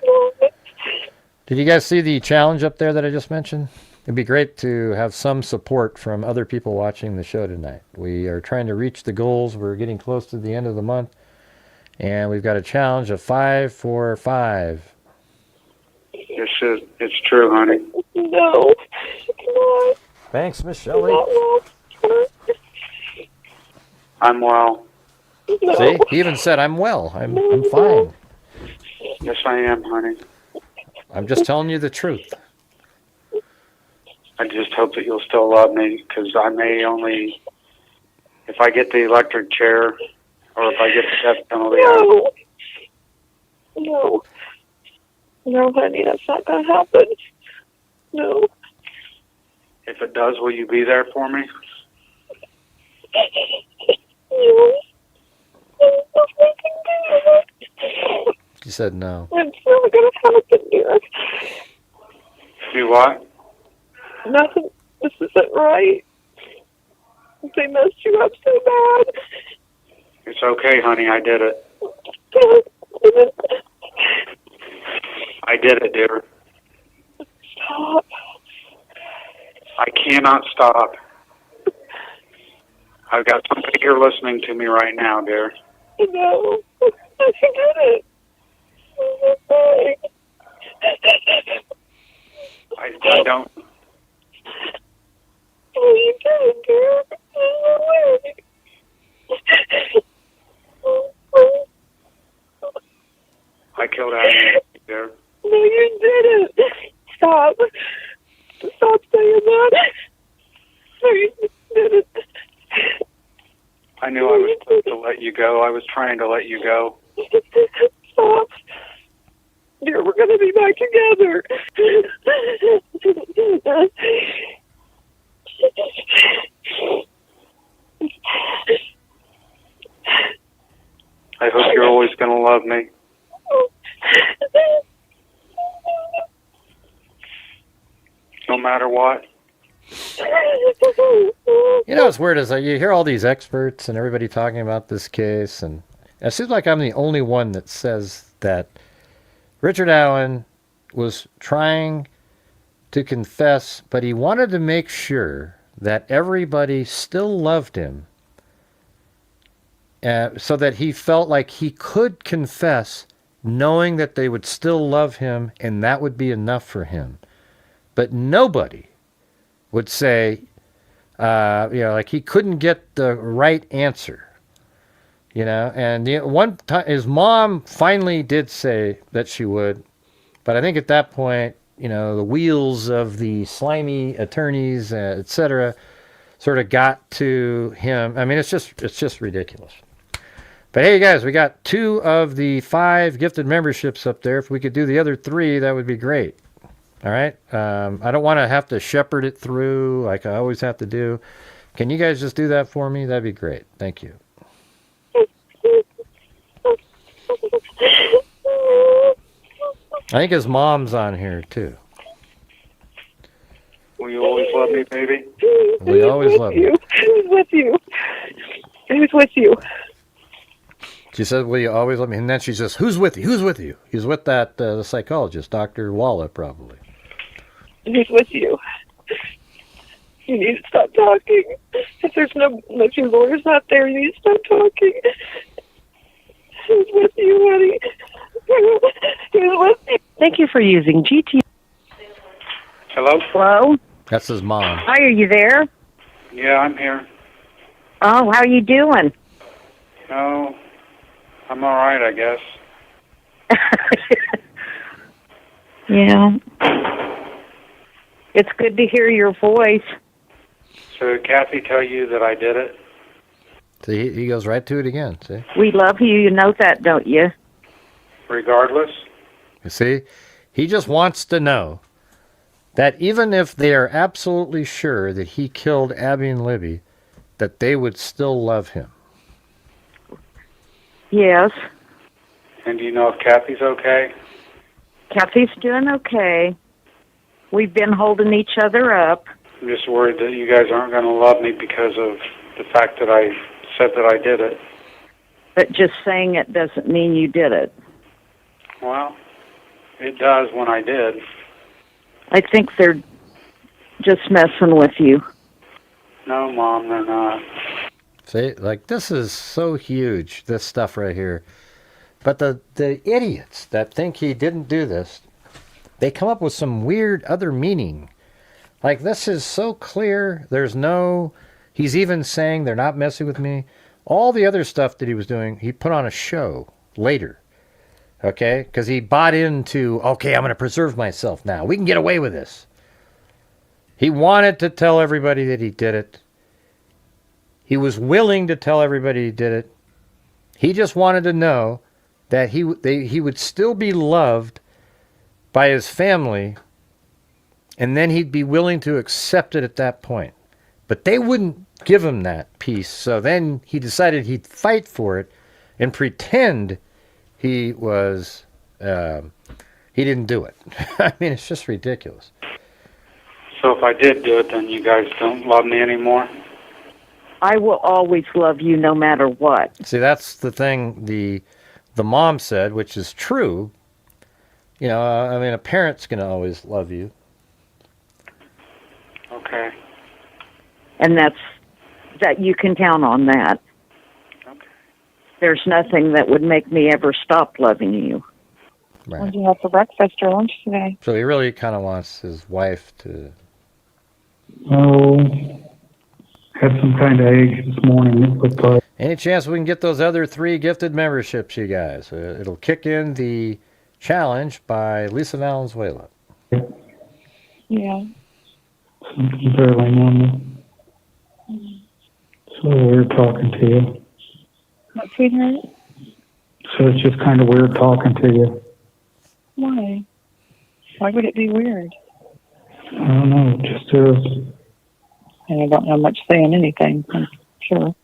Did you guys see the challenge up there that I just mentioned? It'd be great to have some support from other people watching the show tonight. We are trying to reach the goals. We're getting close to the end of the month. And we've got a challenge of 5 for 5. It's true, honey. no. It's not. Thanks, Miss It's Shelley. not well. I'm well. No. See, he even said, I'm well. I'm fine. Yes, I am, honey. I'm just telling you the truth. I just hope that you'll still love me, because I may only, if I get the electric chair, or if I get the death penalty, No. No. No, honey, that's not going to happen. No. if it does, will you be there for me? No. Nothing can do. He said no. It's not going to happen, dear. Do what? Nothing. This isn't right. They messed you up so bad. It's okay, honey. I did it. did it, dear. Stop. I cannot stop. I've got somebody here listening to me right now, dear. No. I did it. I don't. Oh, you did it, dear. I killed Abby, dear. No, you didn't. Stop. Stop saying that. No, you didn't. I knew I was supposed to let you go. I was trying to let you go. Stop. Dear, we're going to be back together. I hope you're always going to love me. No matter what. You know what's weird is you hear all these experts and everybody talking about this case, and it seems like I'm the only one that says that Richard Allen was trying to confess, but he wanted to make sure that everybody still loved him, so that he felt like he could confess knowing that they would still love him and that would be enough for him. But nobody would say, like he couldn't get the right answer. And one time his mom finally did say that she would, but I think at that point, the wheels of the slimy attorneys, etc., sort of got to him. I mean, it's just ridiculous. But hey, guys, we got 2 of the 5 gifted memberships up there. If we could do the other 3, that would be great. All right. I don't want to have to shepherd it through like I always have to do. Can you guys just do that for me? That'd be great. Thank you. I think his mom's on here too. Will you always love me, baby? We always love you. Who's with you? Who's with you? She said, will you always love me? And then she says, who's with you? Who's with you? He's with that the psychologist, Dr. Walla, probably. Who's with you? You need to stop talking. If your lawyer's not there, you need to stop talking. Who's with you, honey? Who's with you? Thank you for using GT. Hello? Hello? That's his mom. Hi, are you there? Yeah, I'm here. Oh, how are you doing? Oh, I'm all right, I guess. Yeah. It's good to hear your voice. So did Kathy tell you that I did it? See, he goes right to it again. See? We love you. You know that, don't you? Regardless? You see? He just wants to know that even if they are absolutely sure that he killed Abby and Libby, that they would still love him. Yes. And do you know if Kathy's okay? Kathy's doing okay. We've been holding each other up. I'm just worried that you guys aren't going to love me because of the fact that I said that I did it. But just saying it doesn't mean you did it. Well, it does when I did. I think they're just messing with you. No, Mom, they're not. See, like this is so huge, this stuff right here. But the idiots that think he didn't do this, they come up with some weird other meaning. Like this is so clear. He's even saying they're not messing with me. All the other stuff that he was doing, he put on a show later. Okay? Because he bought into, okay, I'm going to preserve myself now. We can get away with this. He wanted to tell everybody that he did it. He was willing to tell everybody he did it. He just wanted to know that he would still be loved by his family, and then he'd be willing to accept it at that point. But they wouldn't give him that piece, so then he decided he'd fight for it and pretend he was, he didn't do it. I mean, it's just ridiculous. So if I did do it, then you guys don't love me anymore? I will always love you no matter what. See, that's the thing the mom said, which is true. You know, I mean, a parent's going to always love you. Okay. And that you can count on that. Okay. There's nothing that would make me ever stop loving you. What Right. did you have for breakfast or lunch today? So he really kind of wants his wife to. Oh, had some kind of eggs this morning with Any chance we can get those other 3 gifted memberships, you guys? It'll kick in the challenge by Lisa Valenzuela. Yeah. something fairly normal. So weird talking to you. What, sweetheart? So it's just kind of weird talking to you. Why? Why would it be weird? I don't know, it just is. And I don't have much say in anything, I'm sure.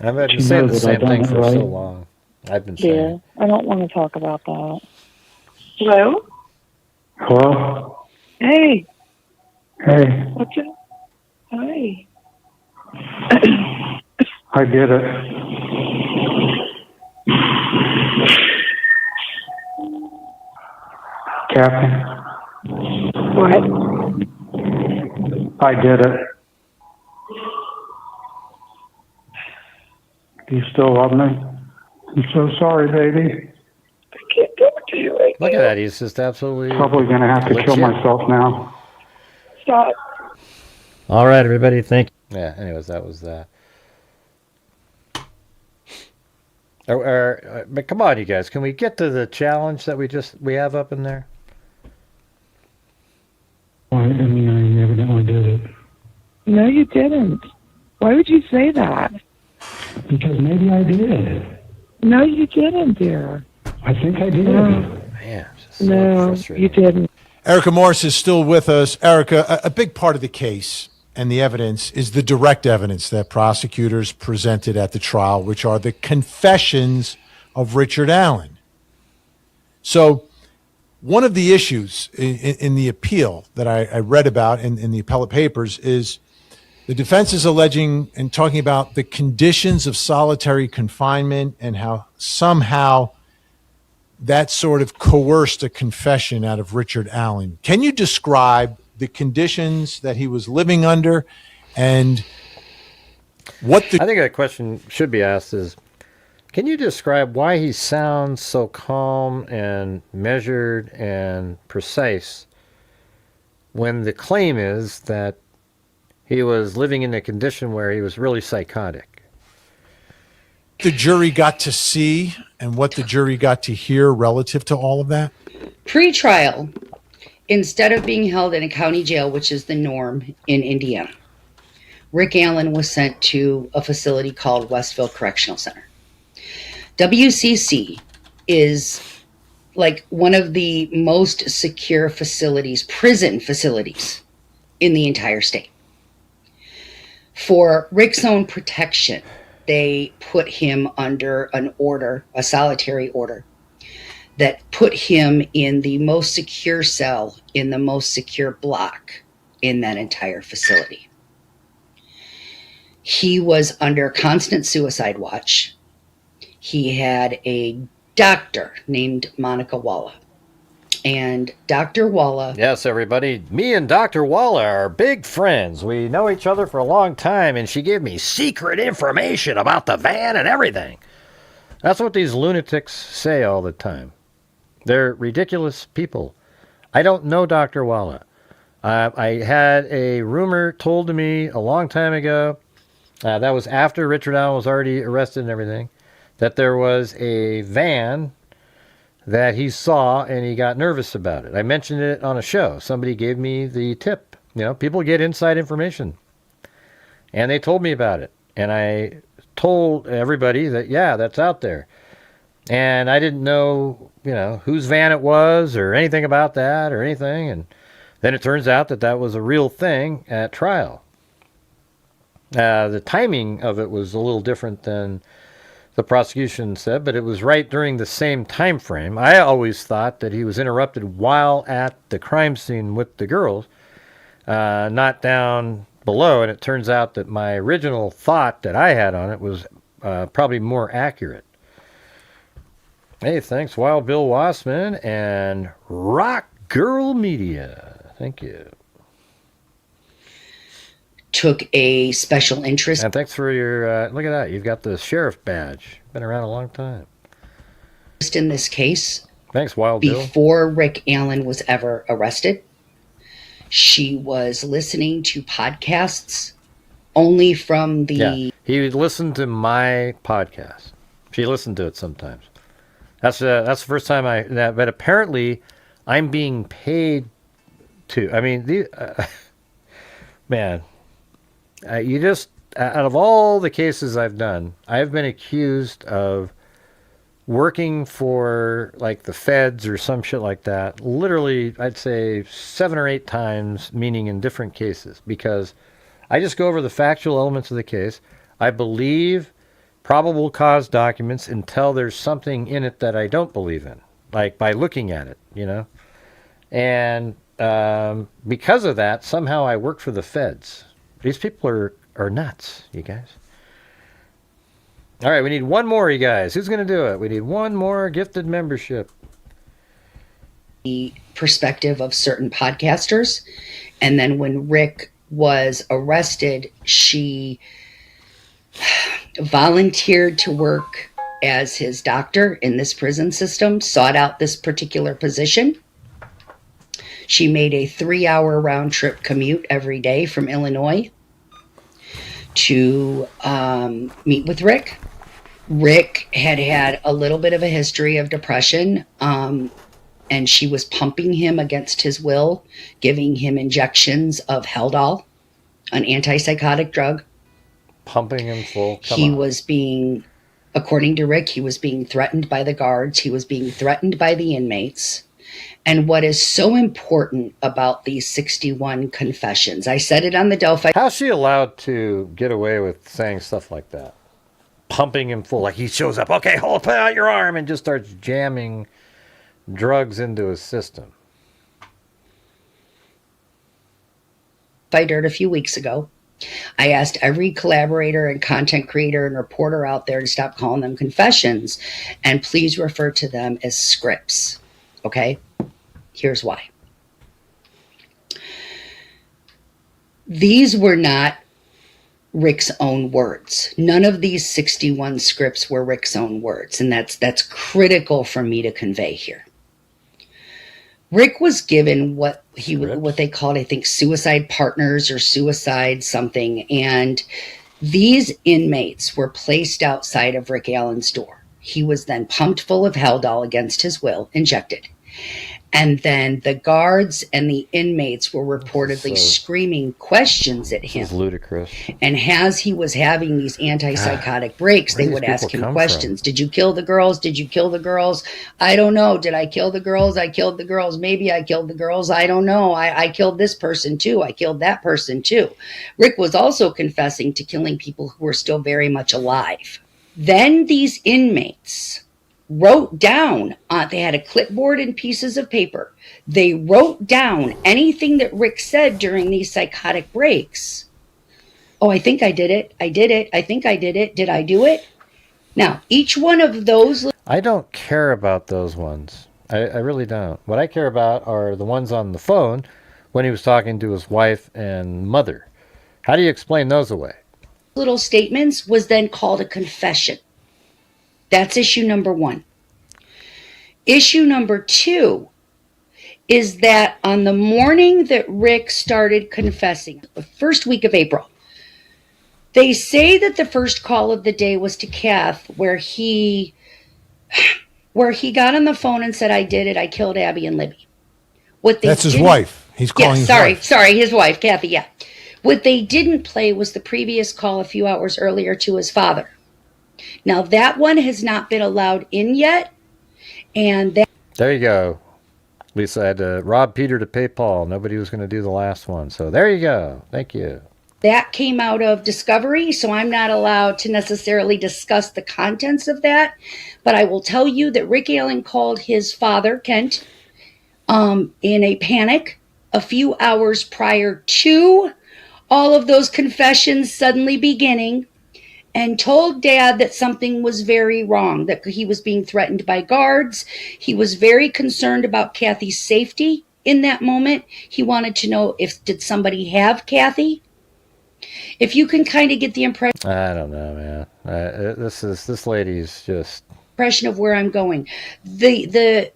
I've been She saying knows the that same I've done thing it, for so right? long. I've been Dear, saying. I don't want to talk about that. Hello? Hello? Hey, Hey, what's it? Hi. I did it. Captain, What? I did it. Do you still love me? I'm so sorry, baby. I can't talk to you right Look now. at that. He's just absolutely. Probably gonna have to kill legit. myself now. Stop. All right, everybody. Thank you. Yeah, anyways, that was that. But come on, you guys. Can we get to the challenge that we have up in there? I mean, I evidently did it. No, you didn't. Why would you say that? Because maybe I did. No, you didn't, dear. I think I did. Man, it's just so No, frustrating. you didn't. Erica Morse is still with us. Erica, a big part of the case and the evidence is the direct evidence that prosecutors presented at the trial, which are the confessions of Richard Allen. So one of the issues in the appeal that I read about in the appellate papers is the defense is alleging and talking about the conditions of solitary confinement and how somehow that sort of coerced a confession out of Richard Allen. Can you describe the conditions that he was living under and what the... I think a question should be asked is, can you describe why he sounds so calm and measured and precise when the claim is that he was living in a condition where he was really psychotic? the jury got to see and what the jury got to hear relative to all of that? Pre-trial, instead of being held in a county jail, which is the norm in Indiana, Rick Allen was sent to a facility called Westville Correctional Center. WCC is like one of the most secure facilities, prison facilities in the entire state. For Rick's own protection, they put him under an order, a solitary order, that put him in the most secure cell in the most secure block in that entire facility. He was under constant suicide watch. He had a doctor named Monica Walla. And Dr. Walla... Yes, everybody. Me and Dr. Walla are big friends. We know each other for a long time, and she gave me secret information about the van and everything. That's what these lunatics say all the time. They're ridiculous people. I don't know Dr. Walla. I had a rumor told to me a long time ago, that was after Richard Allen was already arrested and everything, that there was a van that he saw and he got nervous about it. I mentioned it on a show. Somebody gave me the tip. You know, people get inside information. And they told me about it. And I told everybody that, yeah, that's out there. And I didn't know, you know, whose van it was or anything about that or anything. And then it turns out that that was a real thing at trial. The timing of it was a little different than the prosecution said, but it was right during the same time frame. I always thought that he was interrupted while at the crime scene with the girls, not down below. And it turns out that my original thought that I had on it was probably more accurate. Hey, thanks, Wild Bill Wassman and Rock Girl Media. Thank you. Took a special interest. And thanks for your, look at that. You've got the sheriff badge. Been around a long time. In this case. Thanks, Wild Bill. Before Rick Allen was ever arrested, she was listening to podcasts only from the... Yeah, he listened to my podcast. She listened to it sometimes. That's the first time but apparently I'm being paid to. I mean, man, you just, out of all the cases I've done, I've been accused of working for like the feds or some shit like that. Literally, I'd say 7 or 8 times, meaning in different cases, because I just go over the factual elements of the case. I believe probable cause documents until there's something in it that I don't believe in, like by looking at it, you know? And because of that, somehow I work for the feds. These people are nuts, you guys. All right, we need one more, you guys. Who's going to do it? We need one more gifted membership. The perspective of certain podcasters. And then when Rick was arrested, she volunteered to work as his doctor in this prison system, sought out this particular position. She made a 3-hour round trip commute every day from Illinois to meet with Rick. Rick had a little bit of a history of depression, and she was pumping him against his will, giving him injections of Haldol, an antipsychotic drug. Pumping him full. He was being, according to Rick, he was being threatened by the guards. He was being threatened by the inmates. And what is so important about these 61 confessions, I said it on the Delphi. How's she allowed to get away with saying stuff like that? Pumping him full, like he shows up, okay, put out your arm, and just starts jamming drugs into his system. Dirt a few weeks ago. I asked every collaborator and content creator and reporter out there to stop calling them confessions and please refer to them as scripts. Okay? Here's why. These were not Rick's own words. None of these 61 scripts were Rick's own words, and that's critical for me to convey here. Rick was given what they called, I think, suicide partners or suicide something, and these inmates were placed outside of Rick Allen's door. He was then pumped full of Haldol against his will, injected. And then the guards and the inmates were reportedly screaming questions at him. This is ludicrous. And as he was having these antipsychotic breaks, they would ask him questions. Did you kill the girls? Did you kill the girls? I don't know. Did I kill the girls? I killed the girls. Maybe I killed the girls. I don't know. I killed this person too. I killed that person too. Rick was also confessing to killing people who were still very much alive. Then these inmates wrote down, they had a clipboard and pieces of paper. They wrote down anything that Rick said during these psychotic breaks. Oh, I think I did it. I did it. I think I did it. Did I do it? Now, each one of those... I don't care about those ones. I really don't. What I care about are the ones on the phone when he was talking to his wife and mother. How do you explain those away? Little statements was then called a confession. That's issue number 1. Issue number 2 is that on the morning that Rick started confessing, the first week of April, they say that the first call of the day was to Kath, where he got on the phone and said, I did it, I killed Abby and Libby. That's his wife. He's calling his wife. Sorry, his wife, Kathy, yeah. What they didn't play was the previous call a few hours earlier to his father. Now, that one has not been allowed in yet. And there you go. Lisa had to rob Peter to pay Paul. Nobody was going to do the last one. So there you go. Thank you. That came out of Discovery, so I'm not allowed to necessarily discuss the contents of that. But I will tell you that Rick Allen called his father, Kent, in a panic a few hours prior to all of those confessions suddenly beginning. and told Dad that something was very wrong, that he was being threatened by guards. He was very concerned about Kathy's safety in that moment. He wanted to know did somebody have Kathy? If you can kind of get the I don't know, man. This lady's just impression of where I'm going. There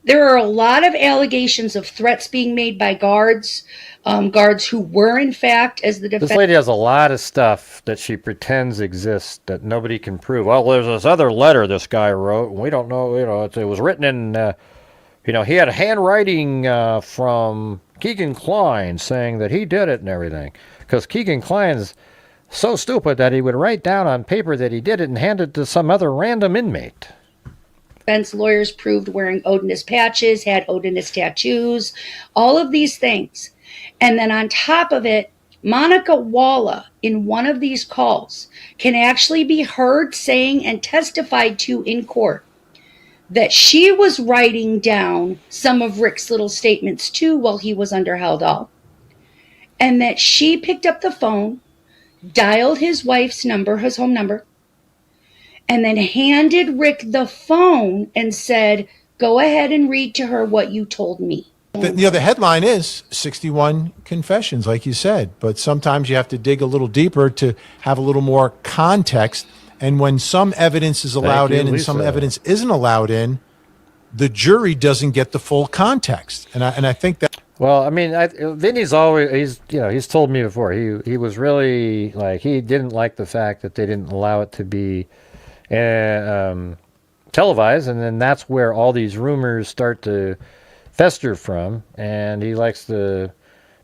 are a lot of allegations of threats being made by guards who were in fact, as the defense. This lady has a lot of stuff that she pretends exists that nobody can prove. Well, there's this other letter this guy wrote, and we don't know. It was written in. He had handwriting from Keegan Kline saying that he did it and everything. Because Keegan Kline's so stupid that he would write down on paper that he did it and hand it to some other random inmate. Defense lawyers proved wearing Odinist patches, had Odinist tattoos, all of these things. And then on top of it, Monica Walla, in one of these calls, can actually be heard saying and testified to in court that she was writing down some of Rick's little statements too while he was under Haldol. And that she picked up the phone, dialed his wife's number, his home number, and then handed Rick the phone and said, go ahead and read to her what you told me. The headline is 61 confessions, like you said, but sometimes you have to dig a little deeper to have a little more context. And when some evidence is allowed in and some evidence isn't allowed in, the jury doesn't get the full context. And I think that. Well, I mean, Vinny's always, he's told me before, he was really, like, he didn't like the fact that they didn't allow it to be televised, and then that's where all these rumors start to fester from, and he likes to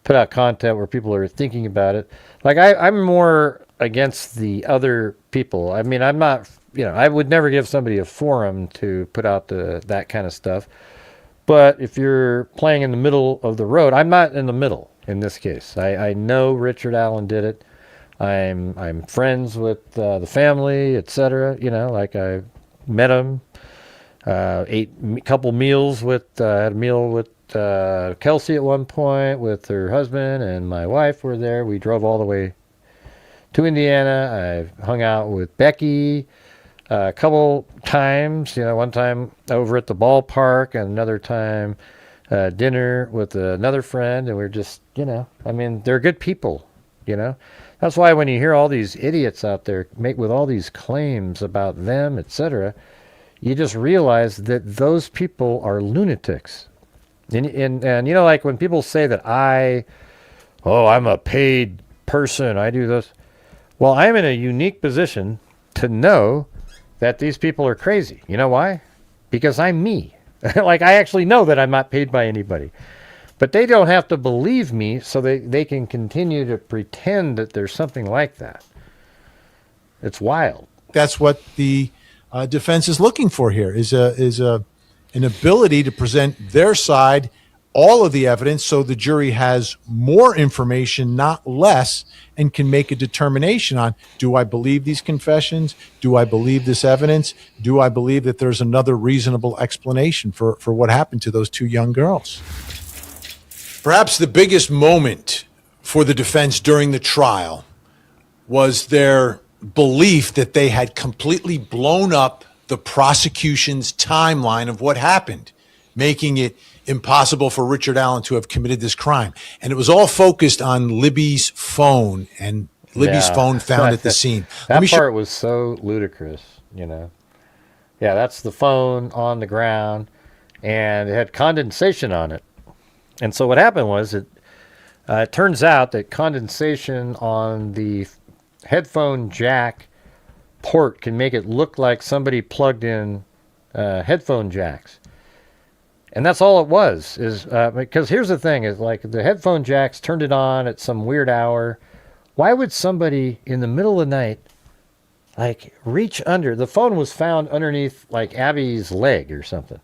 put out content where people are thinking about it. Like, I'm more against the other people. I mean, I'm not, I would never give somebody a forum to put out that kind of stuff. But if you're playing in the middle of the road, I'm not in the middle in this case. I know Richard Allen did it. I'm friends with the family, etc. Like I met him, ate a couple meals had a meal with Kelsey at one point with her husband, and my wife were there. We drove all the way to Indiana. I hung out with Becky a couple times, one time over at the ballpark and another time dinner with another friend, and we're just, I mean, they're good people, That's why when you hear all these idiots out there make with all these claims about them, etc., you just realize that those people are lunatics. And like when people say that I'm a paid person, I do this. Well, I'm in a unique position to know that these people are crazy. You know why? Because I'm me. Like, I actually know that I'm not paid by anybody. But they don't have to believe me, so they can continue to pretend that there's something like that. It's wild. That's what the defense is looking for here, is an ability to present their side, all of the evidence, so the jury has more information, not less, and can make a determination on, do I believe these confessions? Do I believe this evidence? Do I believe that there's another reasonable explanation for what happened to those two young girls? Perhaps the biggest moment for the defense during the trial was their belief that they had completely blown up the prosecution's timeline of what happened, making it impossible for Richard Allen to have committed this crime. And it was all focused on Libby's phone and Libby's phone found at the scene. That part was so ludicrous, Yeah, that's the phone on the ground, and it had condensation on it. And so what happened was it turns out that condensation on the headphone jack port can make it look like somebody plugged in headphone jacks. And that's all it was, because here's the thing, is like the headphone jacks turned it on at some weird hour. Why would somebody in the middle of the night, like, reach under? The phone was found underneath, like, Abby's leg or something.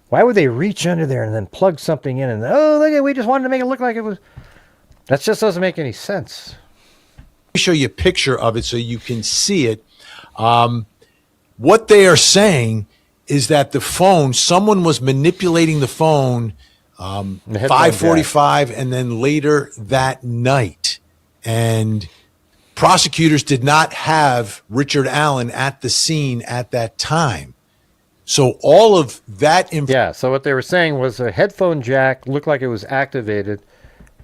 Why would they reach under there and then plug something in and, look, we just wanted to make it look like it was... That just doesn't make any sense. Let me show you a picture of it so you can see it. What they are saying is that the phone, someone was manipulating the phone 5:45 and then later that night. And prosecutors did not have Richard Allen at the scene at that time. So all of that Yeah, so what they were saying was a headphone jack looked like it was activated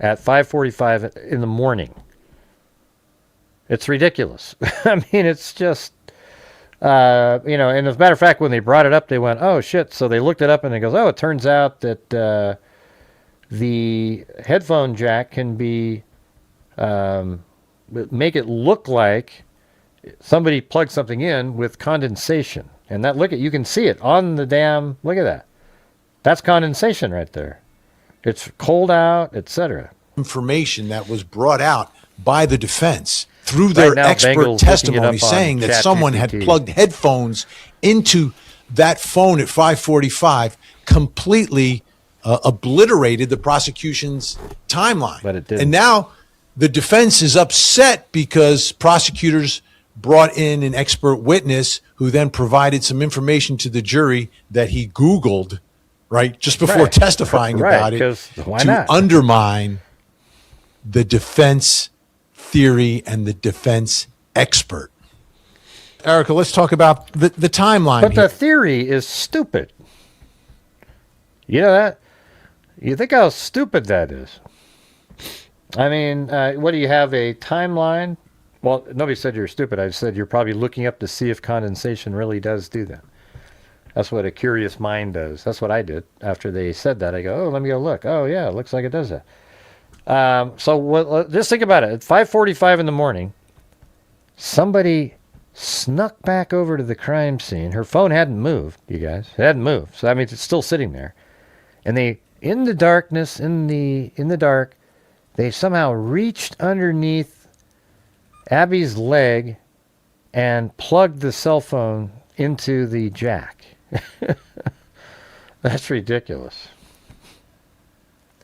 at 5:45 in the morning. It's ridiculous. I mean, it's just, and as a matter of fact, when they brought it up, they went, oh, shit. So they looked it up and they goes, oh, it turns out that the headphone jack can be, make it look like somebody plugged something in with condensation. And that, you can see it on the damn, look at that. That's condensation right there. It's cold out, etc. Information that was brought out by the defense through their expert testimony saying that someone had plugged headphones into that phone at 5:45 completely obliterated the prosecution's timeline. But it didn't. And now the defense is upset because prosecutors brought in an expert witness who then provided some information to the jury that he Googled, right, just before testifying about it to undermine the defense theory and the defense expert. Erica, let's talk about the timeline. But the theory is stupid. You know that? You think how stupid that is? I mean, what do you have, a timeline? Well, nobody said you're stupid. I said you're probably looking up to see if condensation really does do that. That's what a curious mind does. That's what I did. After they said that, I go, oh, let me go look. Oh, yeah, it looks like it does that. Just think about it. At 5:45 in the morning, somebody snuck back over to the crime scene. Her phone hadn't moved, you guys. It hadn't moved. So that means it's still sitting there. And they, in the darkness, in the dark, they somehow reached underneath Abby's leg and plugged the cell phone into the jack. That's ridiculous.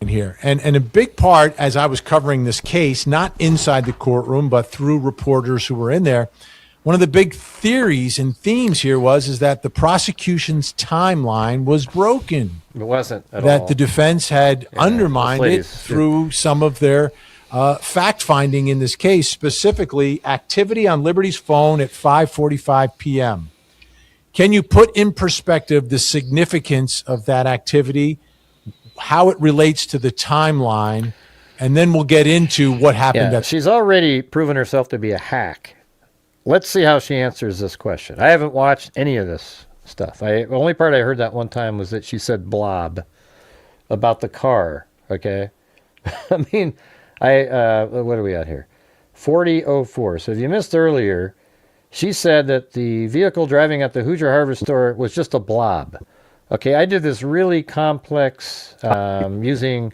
In here. And a big part, as I was covering this case, not inside the courtroom, but through reporters who were in there, one of the big theories and themes here is that the prosecution's timeline was broken. It wasn't at all. That the defense had undermined it through some of their fact-finding in this case, specifically activity on Liberty's phone at 5:45 p.m. Can you put in perspective the significance of that activity, how it relates to the timeline, and then we'll get into what happened. Yeah, she's already proven herself to be a hack. Let's see how she answers this question. I haven't watched any of this stuff. The only part I heard that one time was that she said blob about the car, okay? I mean, what are we at here? 40:04. So if you missed earlier, she said that the vehicle driving at the Hoosier Harvest store was just a blob. Okay, I did this really complex using,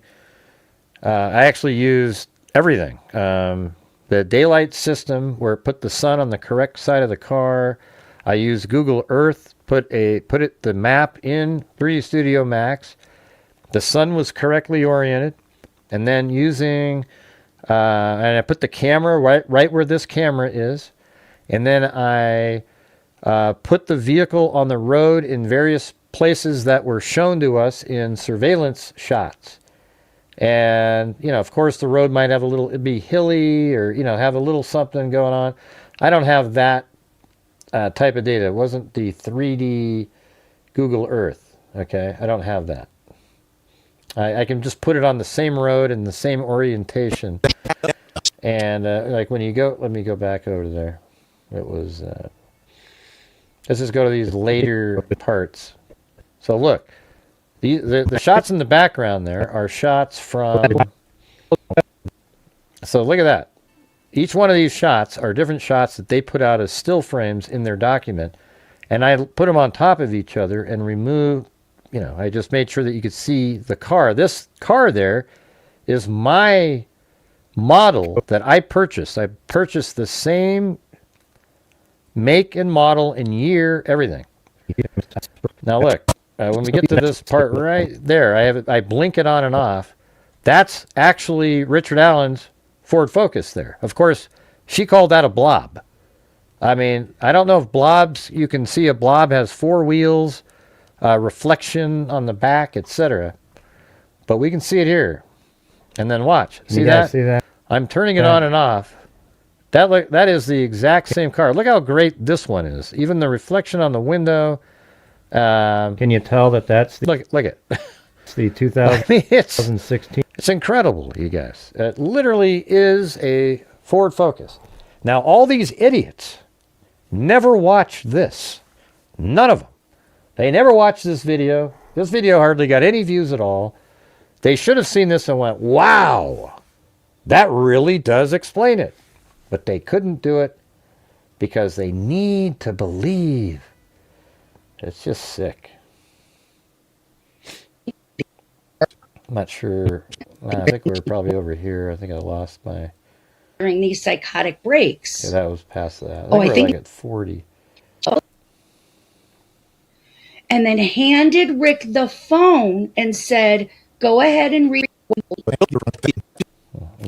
I actually used everything. The daylight system where it put the sun on the correct side of the car. I used Google Earth, put the map in 3D Studio Max. The sun was correctly oriented. And then using, and I put the camera right where this camera is. And then I put the vehicle on the road in various places that were shown to us in surveillance shots. And, of course, the road might have it'd be hilly or, have a little something going on. I don't have that type of data. It wasn't the 3D Google Earth, okay? I don't have that. I can just put it on the same road and the same orientation. And, like when you go, let me go back over there. It was, let's just go to these later parts. So look, the shots in the background there are shots from, so look at that. Each one of these shots are different shots that they put out as still frames in their document. And I put them on top of each other and removed, I just made sure that you could see the car. This car there is my model that I purchased. I purchased the same make and model and year, everything. Now look, when we get to this part right there, I blink it on and off. That's actually Richard Allen's Ford Focus there. Of course, she called that a blob. I mean, I don't know if blobs, you can see a blob has 4 wheels, reflection on the back, etc. But we can see it here. And then watch. See that? See that? I'm turning it on and off That is the exact same car. Look how great this one is. Even the reflection on the window. Can you tell that that's the, look at it's the 2016. It's incredible, you guys. It literally is a Ford Focus. Now, all these idiots never watched this. None of them. They never watched this video. This video hardly got any views at all. They should have seen this and went, wow, that really does explain it. But they couldn't do it because they need to believe. It's just sick. I'm not sure. I think we're probably over here. I think I lost my... During these psychotic breaks. Okay, that was past that. I think like at 40. And then handed Rick the phone and said, go ahead and read.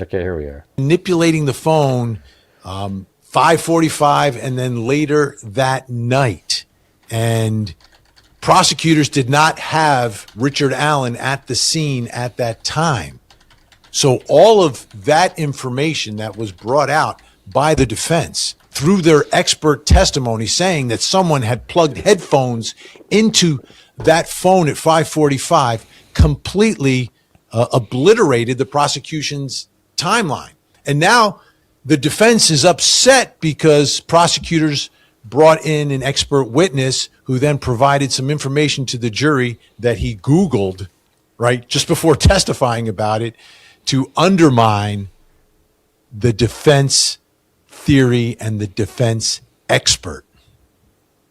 Okay, here we are. Manipulating the phone, 5:45, and then later that night. And prosecutors did not have Richard Allen at the scene at that time. So all of that information that was brought out by the defense through their expert testimony saying that someone had plugged headphones into that phone at 5:45 completely obliterated the prosecution's timeline. And now the defense is upset because prosecutors brought in an expert witness who then provided some information to the jury that he Googled, right, just before testifying about it to undermine the defense theory and the defense expert.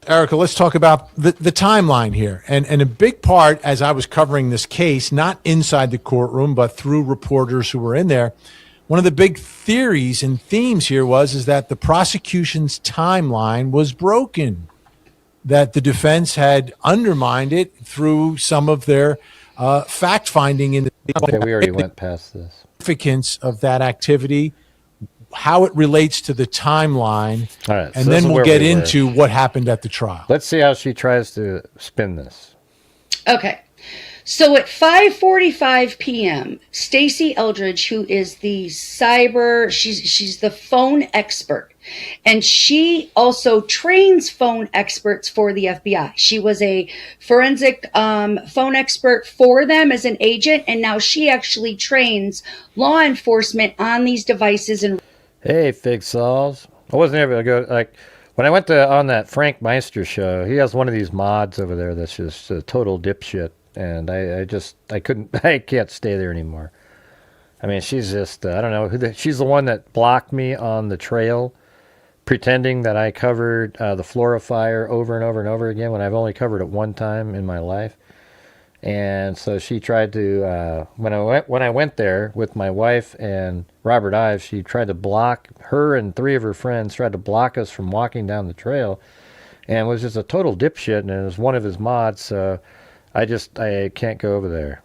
Erica, let's talk about the timeline here. And a big part, as I was covering this case, not inside the courtroom, but through reporters who were in there, one of the big theories and themes here is that the prosecution's timeline was broken, that the defense had undermined it through some of their fact-finding in the Okay, we already went past this. significance of that activity, how it relates to the timeline, All right, and so this then is we'll where get we were. into what happened at the trial. Let's see how she tries to spin this. Okay. So at 5:45 p.m., Stacey Eldridge, who is the she's the phone expert, and she also trains phone experts for the FBI. She was a forensic phone expert for them as an agent, and now she actually trains law enforcement on these devices. And Hey, Fig Sauls. I wasn't able to go, like, when I went on that Frank Meister show, he has one of these mods over there that's just a total dipshit. And I can't stay there anymore. I mean, she's just, I don't know, she's the one that blocked me on the trail, pretending that I covered the Flora fire over and over and over again when I've only covered it one time in my life. And so she tried to, when I went there with my wife and Robert Ives, she tried to block, her and 3 of her friends tried to block us from walking down the trail. And it was just a total dipshit, and it was one of his mods, so I can't go over there.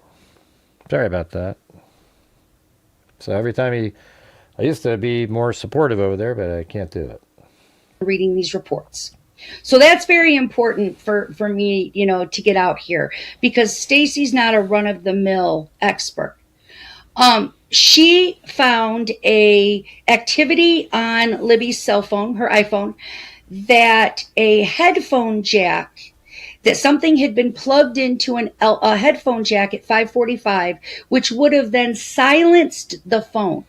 Sorry about that. So every time I used to be more supportive over there, but I can't do it. reading these reports. So that's very important for me, to get out here, because Stacey's not a run-of-the-mill expert. She found a activity on Libby's cell phone, her iPhone, that a headphone jack, that something had been plugged into a headphone jack at 5:45, which would have then silenced the phone.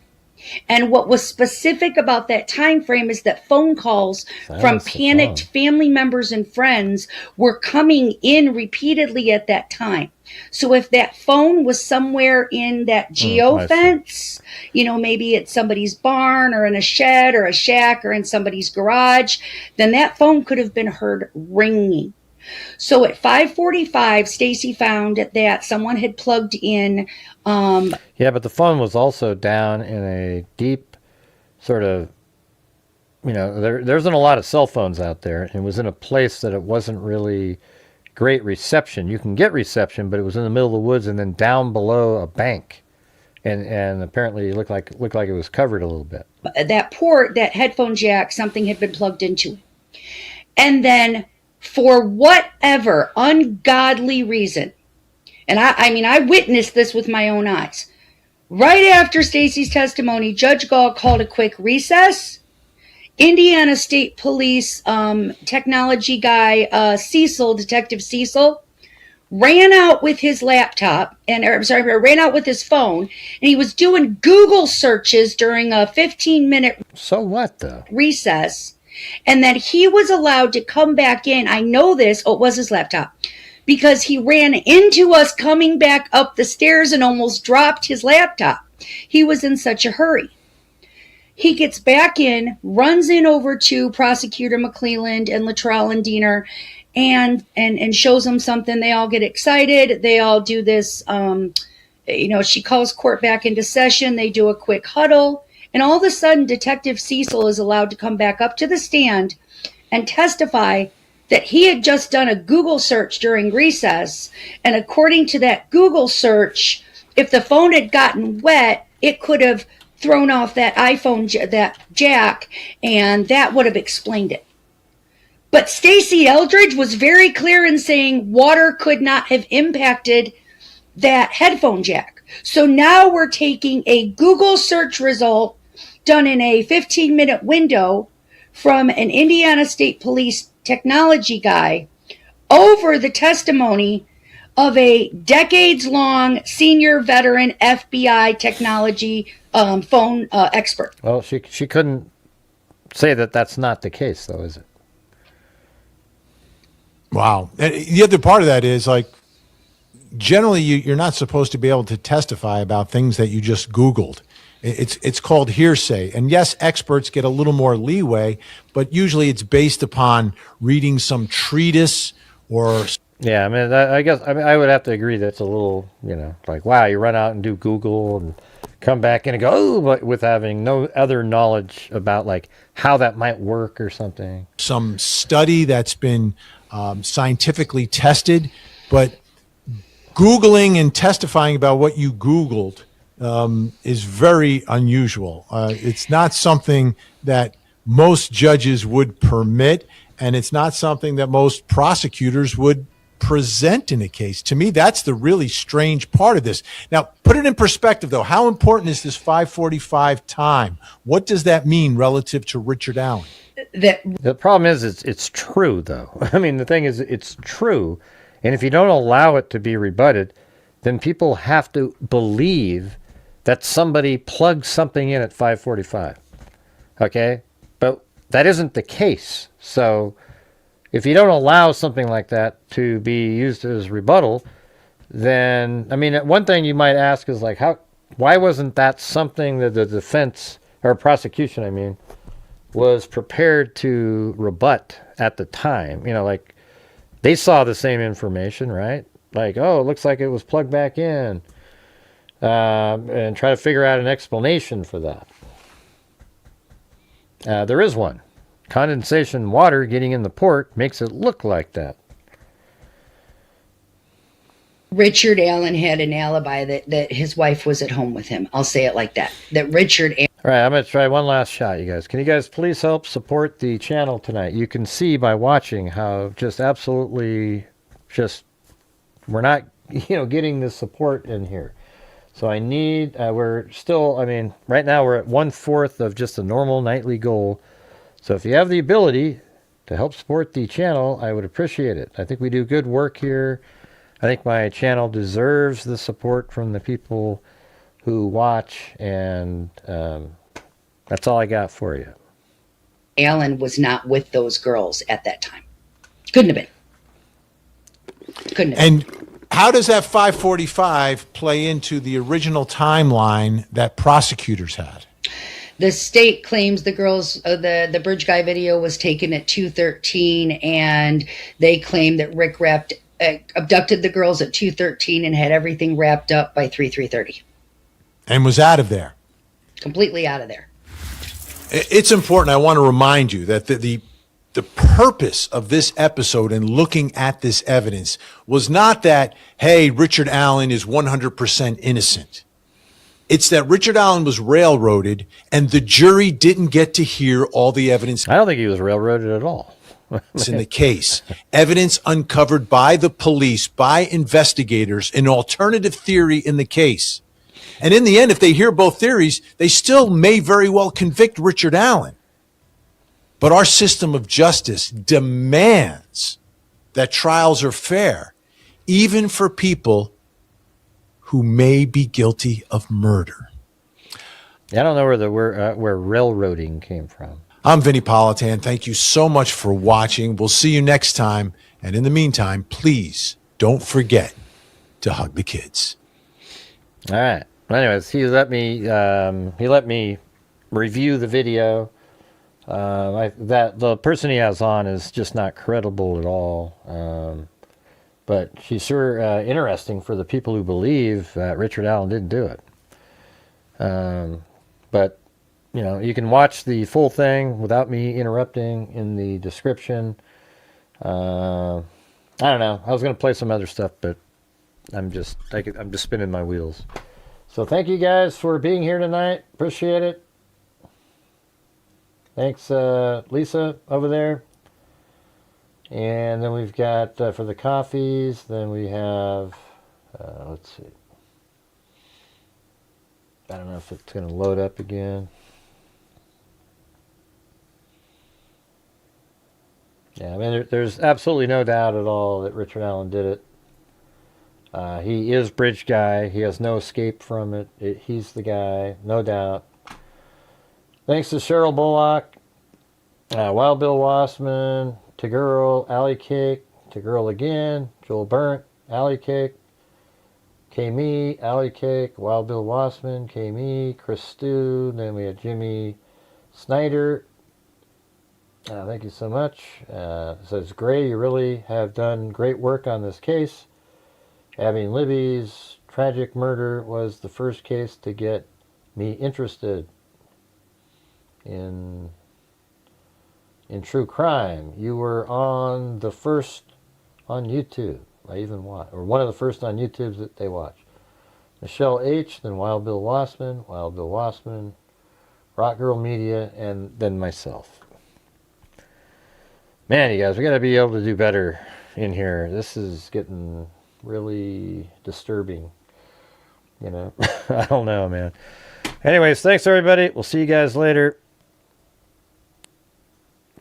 And what was specific about that time frame is that phone calls from panicked family members and friends were coming in repeatedly at that time. So if that phone was somewhere in that geofence, maybe it's somebody's barn or in a shed or a shack or in somebody's garage, then that phone could have been heard ringing. So at 5:45, Stacey found that someone had plugged in. Yeah, but the phone was also down in a deep sort of, there isn't a lot of cell phones out there. It was in a place that it wasn't really great reception. You can get reception, but it was in the middle of the woods and then down below a bank. And apparently it looked like it was covered a little bit. That port, that headphone jack, something had been plugged into it. And then for whatever ungodly reason, and I witnessed this with my own eyes. Right after Stacey's testimony, Judge Gall called a quick recess, Indiana State Police technology guy, Detective Cecil, ran out with his laptop ran out with his phone, and he was doing Google searches during a 15-minute So what, though? recess, and that he was allowed to come back in. I know this. Oh, it was his laptop. Because he ran into us coming back up the stairs and almost dropped his laptop. He was in such a hurry. He gets back in, runs in over to Prosecutor Macleod and Luttrell and Diener, and shows them something. They all get excited. They all do this, she calls court back into session. They do a quick huddle. And all of a sudden, Detective Cecil is allowed to come back up to the stand and testify that he had just done a Google search during recess. And according to that Google search, if the phone had gotten wet, it could have thrown off that iPhone, that jack, and that would have explained it. But Stacey Eldridge was very clear in saying water could not have impacted that headphone jack. So now we're taking a Google search result done in a 15-minute window from an Indiana State Police technology guy over the testimony of a decades-long senior veteran FBI technology phone expert. Well, she couldn't say that that's not the case, though, is it? Wow. And the other part of that is, like, generally you're not supposed to be able to testify about things that you just Googled. It's called hearsay. And yes, experts get a little more leeway, but usually it's based upon reading some treatise or... Yeah, I mean, I would have to agree that's a little, like, wow, you run out and do Google and come back in and go, oh, but with having no other knowledge about, like, how that might work or something. Some study that's been scientifically tested, but Googling and testifying about what you Googled is very unusual. It's not something that most judges would permit, and it's not something that most prosecutors would present in a case. To me, that's the really strange part of this. Now, put it in perspective, though. How important is this 5:45 time? What does that mean relative to Richard Allen? The problem is it's true, though. I mean, the thing is, it's true. And if you don't allow it to be rebutted, then people have to believe that somebody plugged something in at 5:45. Okay? But that isn't the case. So if you don't allow something like that to be used as rebuttal, then, I mean, one thing you might ask is, like, why wasn't that something that the defense, or prosecution, I mean, was prepared to rebut at the time? Like, they saw the same information, right? Like, oh, it looks like it was plugged back in, and try to figure out an explanation for that. There is one. Condensation water getting in the port makes it look like that. Richard Allen had an alibi that his wife was at home with him. I'll say it like that. That Richard Allen... All right, I'm going to try one last shot, you guys. Can you guys please help support the channel tonight? You can see by watching how just absolutely we're not, getting the support in here. So I need, we're still, I mean, right now we're at 1/4 of just a normal nightly goal. So if you have the ability to help support the channel, I would appreciate it. I think we do good work here. I think my channel deserves the support from the people who watch, and that's all I got for you. Allen was not with those girls at that time. Couldn't have been. And how does that 5:45 play into the original timeline that prosecutors had? The state claims the girls, the bridge guy video was taken at 2:13, and they claim that Rick abducted the girls at 2:13 and had everything wrapped up by 3:30. And was out of there. Completely out of there. It's important. I want to remind you that the purpose of this episode and looking at this evidence was not that, hey, Richard Allen is 100% innocent. It's that Richard Allen was railroaded and the jury didn't get to hear all the evidence. I don't think he was railroaded at all. It's in the case. Evidence uncovered by the police, by investigators, an alternative theory in the case. And in the end, if they hear both theories, they still may very well convict Richard Allen. But our system of justice demands that trials are fair, even for people who may be guilty of murder. I don't know where railroading came from. I'm Vinnie Politan. Thank you so much for watching. We'll see you next time. And in the meantime, please don't forget to hug the kids. All right. Anyways, he let me review the video. That the person he has on is just not credible at all. But she's sure interesting for the people who believe that Richard Allen didn't do it. But you can watch the full thing without me interrupting in the description. I don't know. I was going to play some other stuff, but I'm just spinning my wheels. So thank you guys for being here tonight. Appreciate it. Thanks, Lisa over there. And then we've got for the coffees. Then we have let's see. I don't know if it's going to load up again. Yeah, I mean, there's absolutely no doubt at all that Richard Allen did it. He is Bridge Guy. He has no escape from it. He's the guy, no doubt. Thanks to Cheryl Bullock, Wild Bill Wassman, Tagirl, Alley Cake, Tagirl again, Joel Burnt, Alley Cake, K-Me, Alley Cake, Wild Bill Wassman, K-Me, Chris Stew. Then we had Jimmy Snyder. Thank you so much. It says, Gray, you really have done great work on this case. Abby and Libby's tragic murder was the first case to get me interested in true crime. You were on the first on YouTube. I even watched, or one of the first on YouTube that they watched. Michelle H., then Wild Bill Wassman, Rock Girl Media, and then myself. Man, you guys, we got to be able to do better in here. This is getting really disturbing. I don't know, man. Anyways, thanks everybody. We'll see you guys later.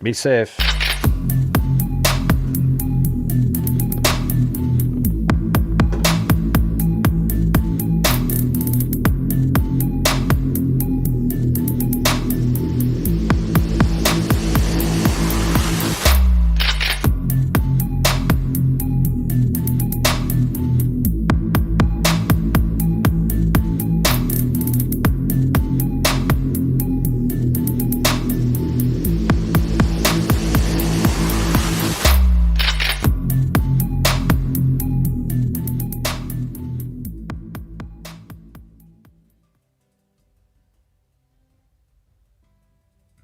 Be safe.